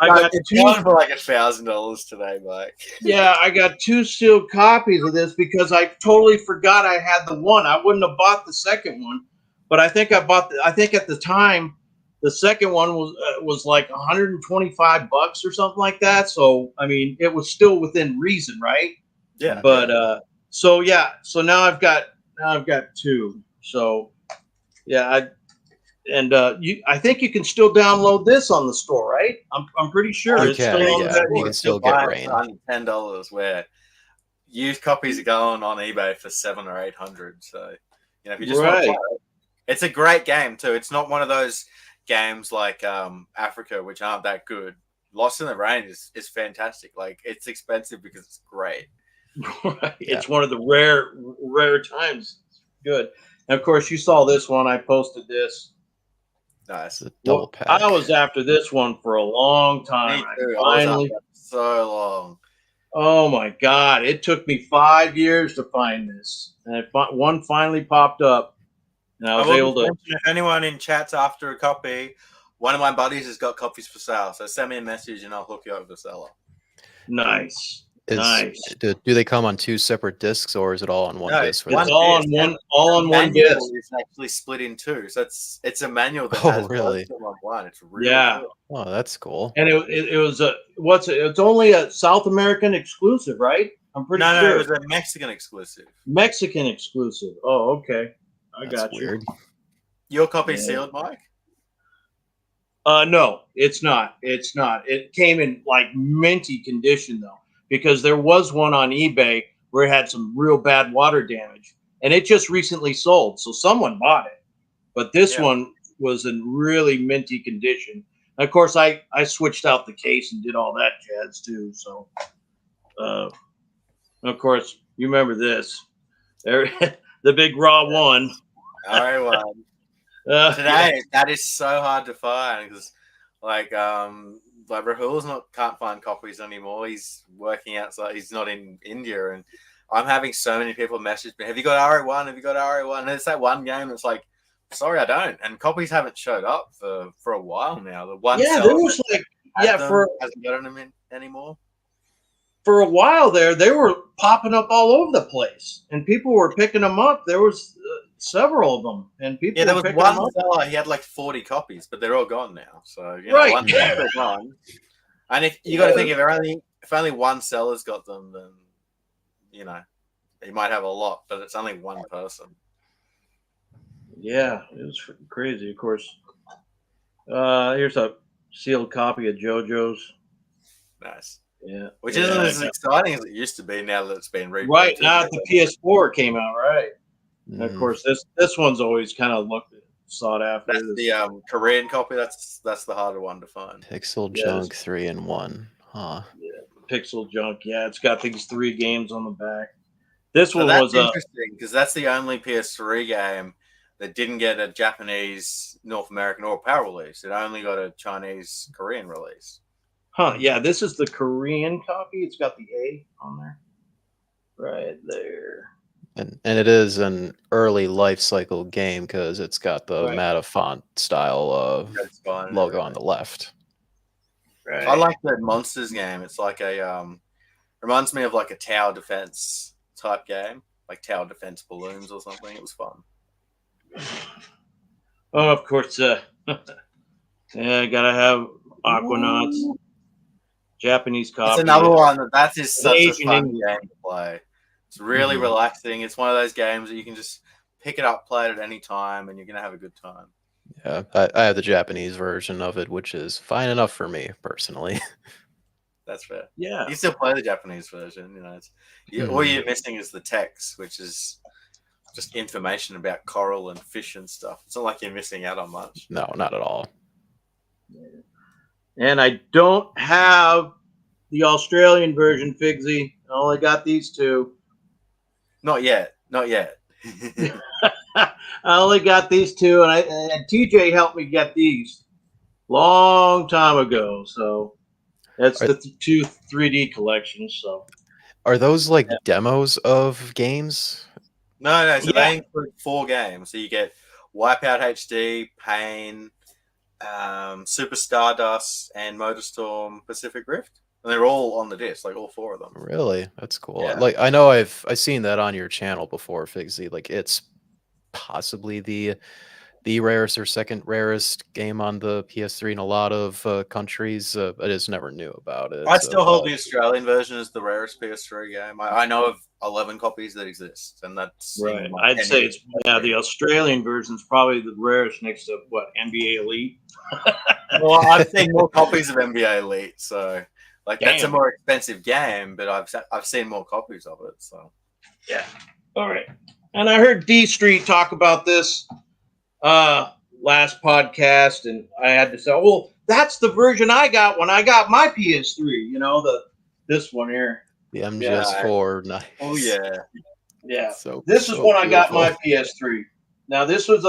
I got it's 2. going for like $1,000 today, Mike. Yeah, I got 2 sealed copies of this because I totally forgot I had the one. I wouldn't have bought the second one, but I think I think at the time the second one was like $125 or something like that. So I mean, it was still within reason, right? Yeah. But so now I've got 2. So yeah, I think you can still download this on the store, right? I'm pretty sure You it's can, still on yeah. the You store. can still get Rain. Under $10, where used copies are going on eBay for $700 or $800. So if you just want to play it, it's a great game too. It's not one of those games like Africa, which aren't that good. Lost in the Rain is fantastic. Like, it's expensive because it's great. Right. It's one of the rare times. Good. And of course, you saw this one. I posted this. Nice. It's a double pack. I was after this one for a long time. Me too. I I was finally, after so long. oh my God, it took me 5 years to find this, and one finally popped up, and I was able to. If anyone in chat's after a copy, one of my buddies has got copies for sale. So send me a message and I'll hook you over to the seller. Nice. Do they come on 2 separate discs or is it all on one No, disc? For It's that? all on one Manual disc. is actually split in 2. So it's a manual that Oh, has really? both of them on one. It's really Yeah. cool. Oh, that's cool. And it was it's only a South American exclusive, right? I'm pretty No, sure. it was a Mexican exclusive. Mexican exclusive. Oh, okay. I That's got you. weird. Your copy Yeah. sealed, Mike? No, it's not. It's not. It came in like minty condition though, because there was one on eBay where it had some real bad water damage, and it just recently sold, so someone bought it. But this one was in really minty condition. And of course, I switched out the case and did all that jazz too. So, of course, you remember this, there, the big raw one. All right, well. Today, that is so hard to find because, like Rahul's can't find copies anymore. He's working outside. He's not in India, and I'm having so many people message me. Have you got RE1? Have you got RE1? And it's that one game that's like, sorry, I don't. And copies haven't showed up for a while now. The one Yeah, seller there was like hasn't got them in anymore. for a while there, they were popping up all over the place, and people were picking them up. There was several of them, and people Yeah, there were was picking them one up. seller. He had like 40 copies, but they're all gone now. So you know, Right. once they're gone, and if you got to think if only one seller's got them, then you know he might have a lot, but it's only one person. Yeah, it was freaking crazy. Of course, here's a sealed copy of JoJo's. Nice. Yeah, Which yeah, isn't I as got- exciting as it used to be now that it's been reprinted. right now the PS4 came out, right? And of Mhm. course, this one's always kind of looked sought after. That's the Korean copy. That's the harder one to find. Pixel Yeah, Junk 3-in-1. Huh. Pixel Junk. Yeah, it's got these 3 games on the back. This So one that's was interesting because that's the only PS3 game that didn't get a Japanese, North American, or PAL release. It only got a Chinese, Korean release. yeah, this is the Korean copy. It's got the A on there, right there. And it is an early life cycle game because it's got the Right. Matafont style That's fine. and logo on everything. the left. Right. I like that Monsters game. It's like a reminds me of like a tower defense type game, like tower defense balloons or something. It was fun. Oh, of course. Yeah, gotta have Aquanauts. Japanese copy. That's another one that is such a Asian fun English. game to play. It's really Mhm. relaxing. It's one of those games that you can just pick it up, play it at any time, and you're gonna have a good time. Yeah, I have the Japanese version of it, which is fine enough for me personally. That's fair. Yeah. You can still play the Japanese version. You know, all you're missing is the text, which is just information about coral and fish and stuff. It's not like you're missing out on much. No, not at all. And I don't have the Australian version, Figsy. I only got these 2. Not yet. Not yet. I only got these 2, and TJ helped me get these long time ago. So that's the 2 3D collections. So Are those like demos of games? No. So Yeah. they include 4 games. So you get Wipeout HD, Pain, Super Stardust, and Motorstorm Pacific Rift. And they're all on the disc, like all 4 of them. Really? That's cool. Yeah. Like I know I've seen that on your channel before, Figsy. Like it's possibly the rarest or second rarest game on the PS3 in a lot of countries. I just never knew about it. I still hold the Australian version as the rarest PS3 game. I know of 11 copies that exist, and that's right. in my I'd say opinion. it's the Australian version is probably the rarest next to what NBA Elite. Well, I've seen more copies of NBA Elite, so like that's a Damn. more expensive game, but I've seen more copies of it. So Yeah. All right. And I heard dStreet talk about this last podcast, and I had to say, well, that's the version I got when I got my PS3. You know, this one here. The MGS4. Nice. oh yeah, Yeah. So This is so when I got beautiful. my PS3. Now this was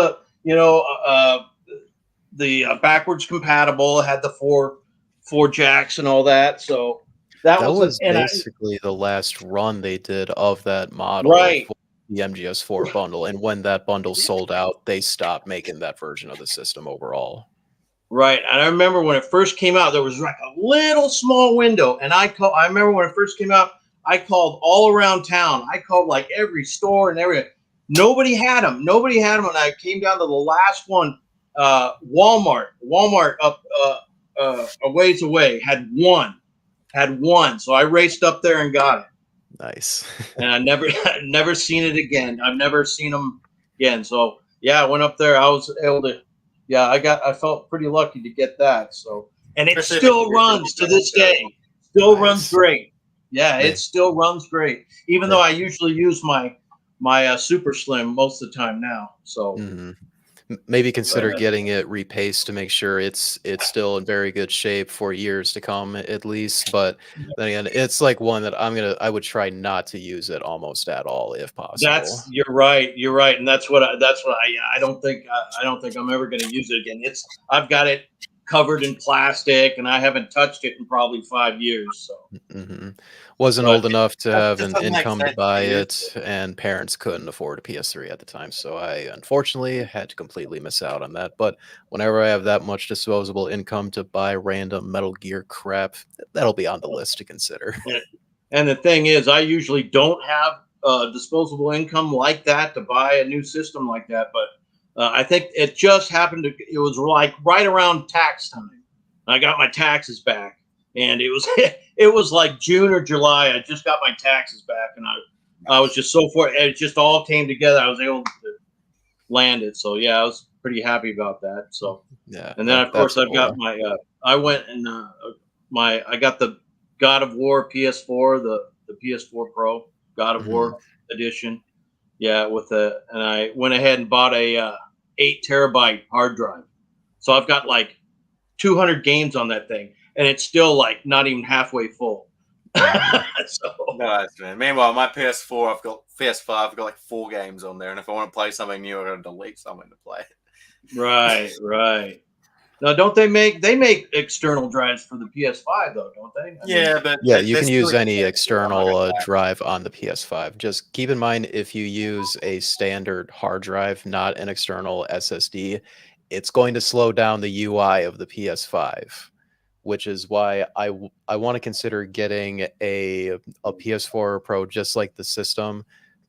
the backwards compatible. It had the four jacks and all that. So that was and basically the last run they did of that model Right. for the MGS4 bundle. And when that bundle sold out, they stopped making that version of the system overall. Right. And I remember when it first came out, there was like a little small window. And I remember when it first came out, I called all around town. I called like every store and everything. Nobody had them. And I came down to the last one, Walmart. Walmart up a ways away had one. So I raced up there and got it. Nice. And I never seen it again. I've never seen them again. So yeah, I went up there. I was able to. Yeah, I felt pretty lucky to get that. So, and it Especially still if you runs to get this it. day. Still Nice. runs great. Yeah, Yeah. it still runs great. Even though I usually use my Super Slim most of the time now. So Mhm. Maybe consider Right. getting it repaced to make sure it's still in very good shape for years to come at least. But then again, it's like one that I would try not to use it almost at all if possible. you're right, and that's what I don't think I'm ever going to use it again. I've got it covered in plastic, and I haven't touched it in probably 5 years. So Wasn't But old enough to have just an doesn't make income to sense buy to use it, and parents couldn't afford a PS3 at the time. So I unfortunately had to completely miss out on that. But whenever I have that much disposable income to buy random Metal Gear crap, that'll be on the list to consider. and the thing is, I usually don't have disposable income like that to buy a new system like that, but I think it just happened to. It was like right around tax time. I got my taxes back, and it was it was like June or July. I just got my taxes back, and I was just so for it just all came together. I was able to land it, so yeah, I was pretty happy about that. So Yeah, and then of course that's I've got cool. my I went and I got the God of War PS4, the PS4 Pro God of Mhm. War edition. Yeah, and I went ahead and bought a 8 terabyte hard drive. So I've got like 200 games on that thing, and it's still like not even halfway full. Mhm. So Nice, man. Meanwhile, my PS4, I've got PS5, I've got like 4 games on there, and if I want to play something new, I got to delete something to play. right. Now, don't they make external drives for the PS5 though, don't they? I mean, Yeah, but Yeah, you they're can still use any expensive. I'm not external gonna drive on the PS5. Just keep in mind if you use a standard hard drive, not an external SSD, it's going to slow down the UI of the PS5, which is why I want to consider getting a PS4 Pro just like the system,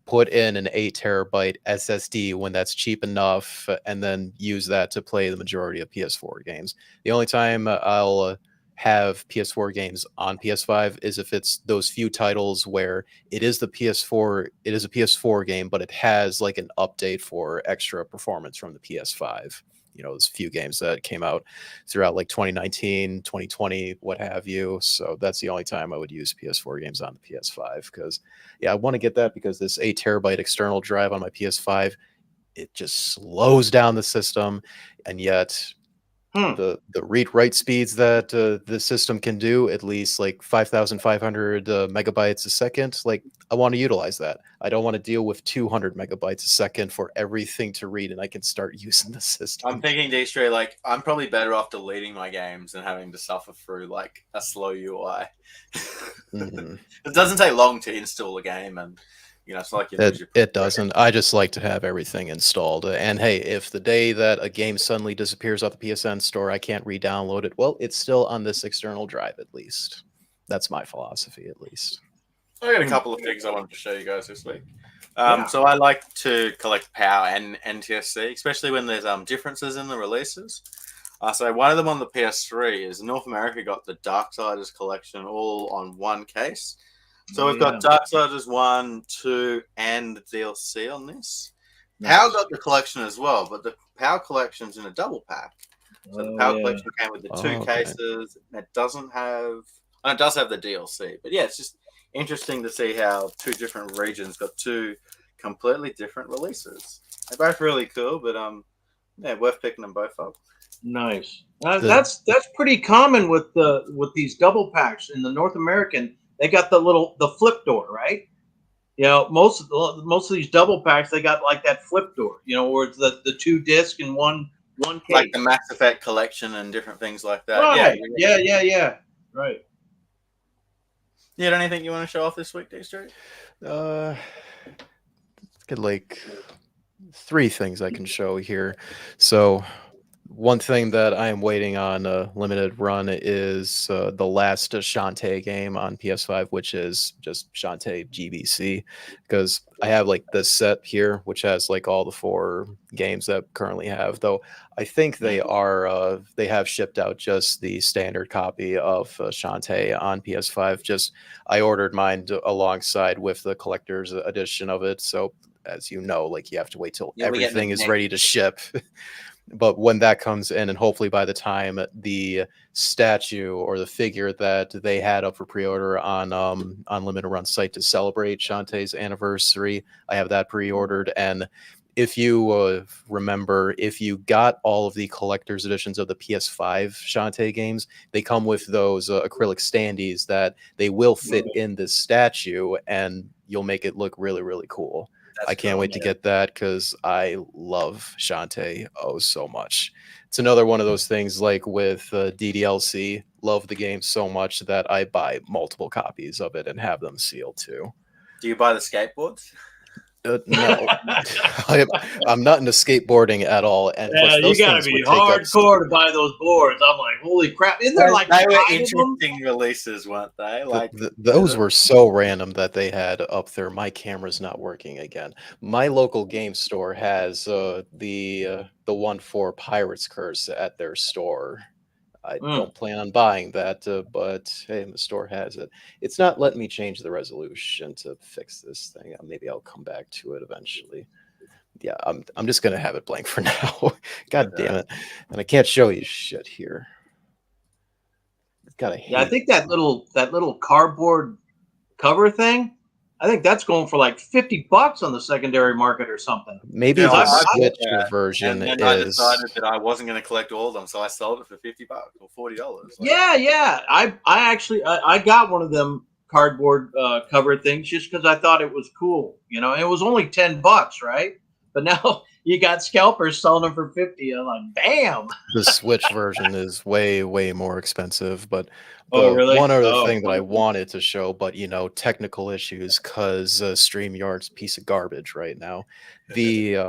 put in an 8 terabyte SSD when that's cheap enough, and then use that to play the majority of PS4 games. The only time I'll have PS4 games on PS5 is if it's those few titles where it is a PS4 game, but it has like an update for extra performance from the PS5. You know, those few games that came out throughout like 2019, 2020, what have you. So that's the only time I would use PS4 games on the PS5 because, yeah, I want to get that because this 8 terabyte external drive on my PS5, it just slows down the system, and yet hmm. the read write speeds that the system can do, at least like 5,500 megabytes a second, like I want to utilize that. I don't want to deal with 200 megabytes a second for everything to read, and I can start using the system. I'm thinking dStreet, like I'm probably better off deleting my games than having to suffer through like a slow UI. Mhm. It doesn't take long to install a game, and it's not like you lose your It progress. doesn't. I just like to have everything installed. And hey, if the day that a game suddenly disappears off the PSN store, I can't re-download it. Well, it's still on this external drive at least. That's my philosophy, at least. I got a couple of things I wanted to show you guys this week. Yeah. So I like to collect POW and NTSC, especially when there's differences in the releases. So one of them on the PS3 is North America got the Darksiders collection all on one case. So we've got Darksiders 1, 2, and the DLC on this. POW got the collection as well, but the POW collection's in a double pack. So the POW collection came with the two Okay. cases. And it doesn't have, and it does have the DLC. But yeah, it's just interesting to see how two different regions got two completely different releases. They're both really cool, but yeah, worth picking them both up. Nice. The- That's pretty common with these double packs in the North American. They got the flip door, right? You know, most of these double packs they got like that flip door. You know, where it's the 2 disc and one case. Like the Mass Effect collection and different things like that. Right. Yeah. Yeah. Right. You got anything you want to show off this week, dStreet? Let's get like 3 things I can show here. So one thing that I am waiting on a limited run is the last Shantae game on PS5, which is just Shantae GBC, because I have like this set here, which has like all the 4 games that currently have. Though I think they have shipped out just the standard copy of Shantae on PS5. Just I ordered mine alongside with the collector's edition of it. So as you know, like you have to wait till Yeah, we get everything the is next- ready to ship. But when that comes in, and hopefully by the time the statue or the figure that they had up for pre-order on Limited Run site to celebrate Shantae's anniversary, I have that pre-ordered. And if you remember, if you got all of the collector's editions of the PS5 Shantae games, they come with those acrylic standees that they will fit in this statue, and you'll make it look really, really cool. I can't wait to get that because I love Shantae so much. It's another one of those things like with DDLC, love the game so much that I buy multiple copies of it and have them sealed too. Do you buy the skateboards? No, I'm not into skateboarding at all. And plus, Yeah, you those gotta things be would take up. hardcore to buy those boards. I'm like, holy crap! Isn't there like They were 5 of them? interesting releases, weren't they? Like Those were so random that they had up there. My camera's not working again. My local game store has the one for Pirate's Curse at their store. I don't plan on buying that, but hey, the store has it. It's not letting me change the resolution to fix this thing. Maybe I'll come back to it eventually. Yeah, I'm just gonna have it blank for now. God damn it! And I can't show you shit here. Gotta hate. Yeah, I think that little cardboard cover thing, I think that's going for like $50 on the secondary market or something. Maybe Yeah, the I- Switch version and then I is. decided that I wasn't going to collect all of them, so I sold it for $50 or $40. Yeah. I actually I got one of them cardboard cover things just because I thought it was cool. And it was only $10, right? But now you got scalpers selling them for 50. I'm like, bam. The Switch version is way more expensive, but Oh, the really? one other Oh. thing that I wanted to show, but technical issues because StreamYard's a piece of garbage right now. The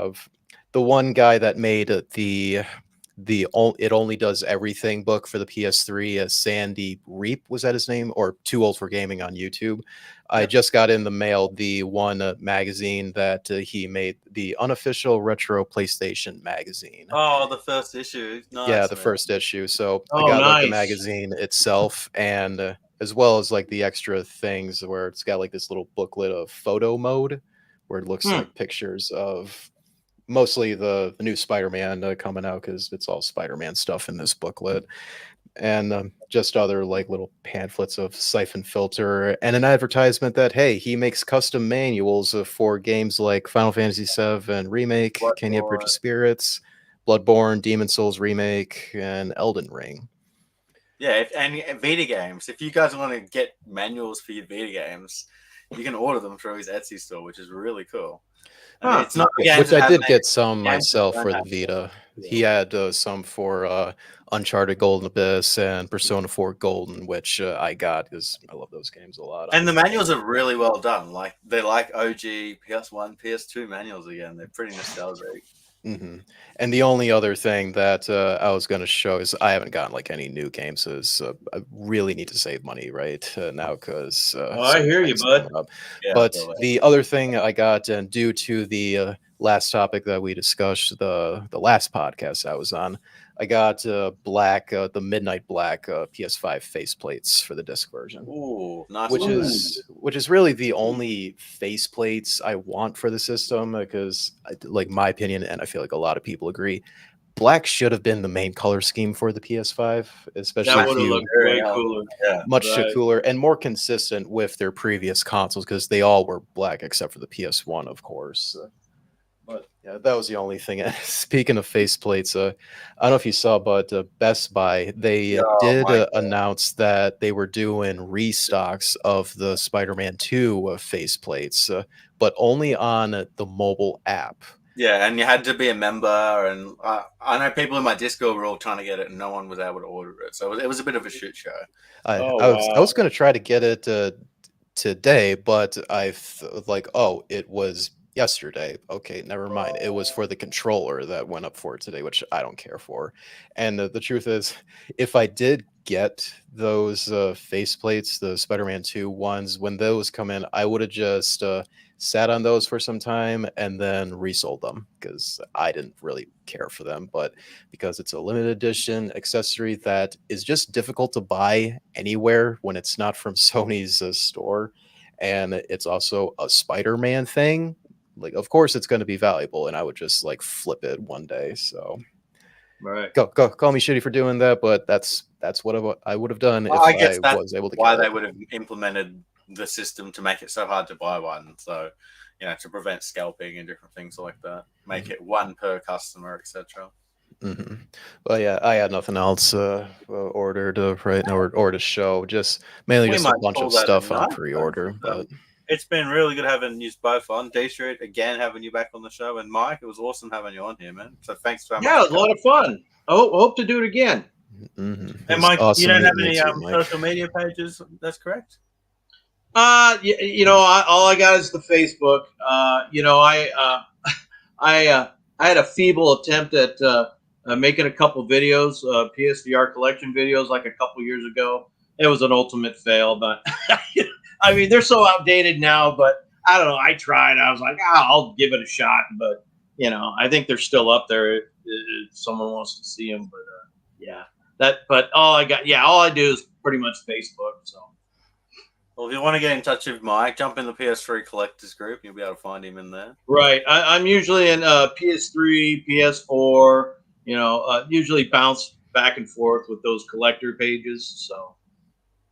one guy that made it only does everything book for the PS3, Sandy Reap, was that his name, or Too Old for Gaming on YouTube. I just got in the mail the one magazine that he made, the unofficial retro PlayStation magazine. Oh, the first issue. Nice, Yeah, the man. first issue. So Oh, I got like the nice. magazine itself, and as well as like the extra things where it's got like this little booklet of photo mode, where it looks like pictures of mostly the new Spider-Man coming out, because it's all Spider-Man stuff in this booklet, and just other like little pamphlets of Siphon Filter, and an advertisement that, hey, he makes custom manuals for games like Final Fantasy VII Remake, Kenya Bridge of Spirits, Bloodborne, Demon Souls Remake, and Elden Ring. Yeah, and Vita games. If you guys want to get manuals for your Vita games, you can order them through his Etsy store, which is really cool. It's not games Which that I have did made- get some games that myself don't for the have- Vita. He had some for Uncharted Golden Abyss and Persona 4 Golden, which I got because I love those games a lot. And the manuals are really well done. Like they're like OG PS1, PS2 manuals again. They're pretty nostalgic. Mm-hmm. And the only other thing that I was going to show is I haven't gotten like any new games. Is I really need to save money right now because I hear you, bud. Yeah, but totally. the other thing I got, and due to the last topic that we discussed, the last podcast I was on, I got the Midnight Black PS5 faceplates for the disc version. Ooh, nice. Which is really the only faceplates I want for the system, because like my opinion, and I feel like a lot of people agree, black should have been the main color scheme for the PS5, especially That if would have you looked way cooler. Yeah. much Right. cooler and more consistent with their previous consoles, because they all were black except for the PS1, of course. But yeah, that was the only thing. Speaking of faceplates, I don't know if you saw, but Best Buy, they did announce that they were doing restocks of the Spider-Man 2 faceplates, but only on the mobile app. Yeah, and you had to be a member, and I know people in my Discord were all trying to get it, and no one was able to order it. So it was a bit of a shit show. I was going to try to get it today, but it was yesterday. Okay, never mind. It was for the controller that went up for today, which I don't care for. And the truth is, if I did get those faceplates, the Spider-Man 2 ones, when those come in, I would have just sat on those for some time and then resold them, because I didn't really care for them. But because it's a limited edition accessory that is just difficult to buy anywhere when it's not from Sony's store, and it's also a Spider-Man thing, like of course it's going to be valuable, and I would just like flip it one day. So Right. go call me shitty for doing that, but that's what I would have done if I guess I that's was able to why get they it. would have implemented the system to make it so hard to buy one. So, to prevent scalping and different things like that. Make it one per customer, etc. Mm-hmm. Well, yeah, I had nothing else ordered right now or to show. Just mainly We just a might bunch call of that a stuff on night, pre-order. but, But it's been really good having you both on. dStreet, again, having you back on the show. And Mike, it was awesome having you on here, man. So thanks so much. Yeah, it was a lot of fun. I hope to do it again. it And was Mike, awesome you don't have meeting any you too, Mike. social media pages, that's correct? All I got is the Facebook. I had a feeble attempt at making a couple videos, PSVR collection videos, like a couple years ago. It was an ultimate fail, but I mean, they're so outdated now. But I don't know. I tried. I was like, I'll give it a shot. But I think they're still up there if someone wants to see them. But yeah, But all I do is pretty much Facebook. So. Well, if you want to get in touch with Mike, jump in the PS3 collectors group. You'll be able to find him in there. Right. I'm usually in PS3, PS4. Usually bounce back and forth with those collector pages. So,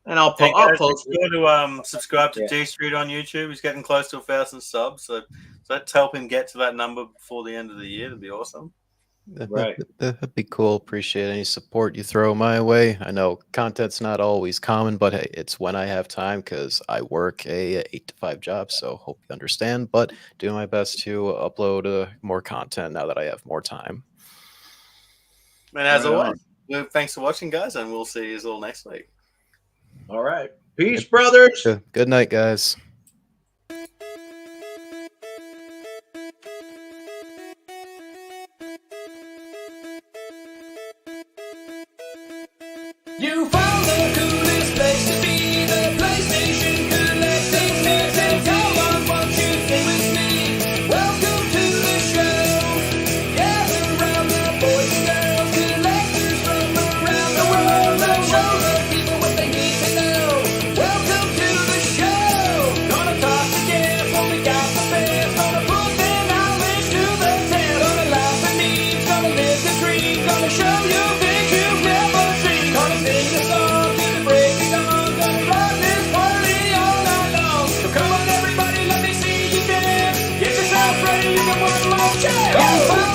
and I'll post. Go to subscribe to dStreet on YouTube. He's getting close to 1,000 subs, so let's help him get to that number before the end of the year. That'd be awesome. Right. That'd be cool. Appreciate any support you throw my way. I know content's not always common, but hey, it's when I have time because I work a 8 to 5 job. So hope you understand. But doing my best to upload more content now that I have more time. And as Right always, thanks for watching, guys, and we'll see you all next week. All right. Peace, brothers. Good night, guys. You found the coolest place to be, the PlayStation collecting nerds, and come on, won't you stay with me? Welcome to the show. Gather round the boys and girls, collectors from around the world. Let's show the people what they need to know. Welcome to the show. Gonna talk to guests when we got the best. Gonna put their knowledge to the test. Gonna laugh and meet, gonna live the dream, gonna show you things you've never seen. Gonna sing the song to the break of dawn. Gonna run this party all night long. So come on, everybody, let me see you dance. Get yourself ready for one more chance.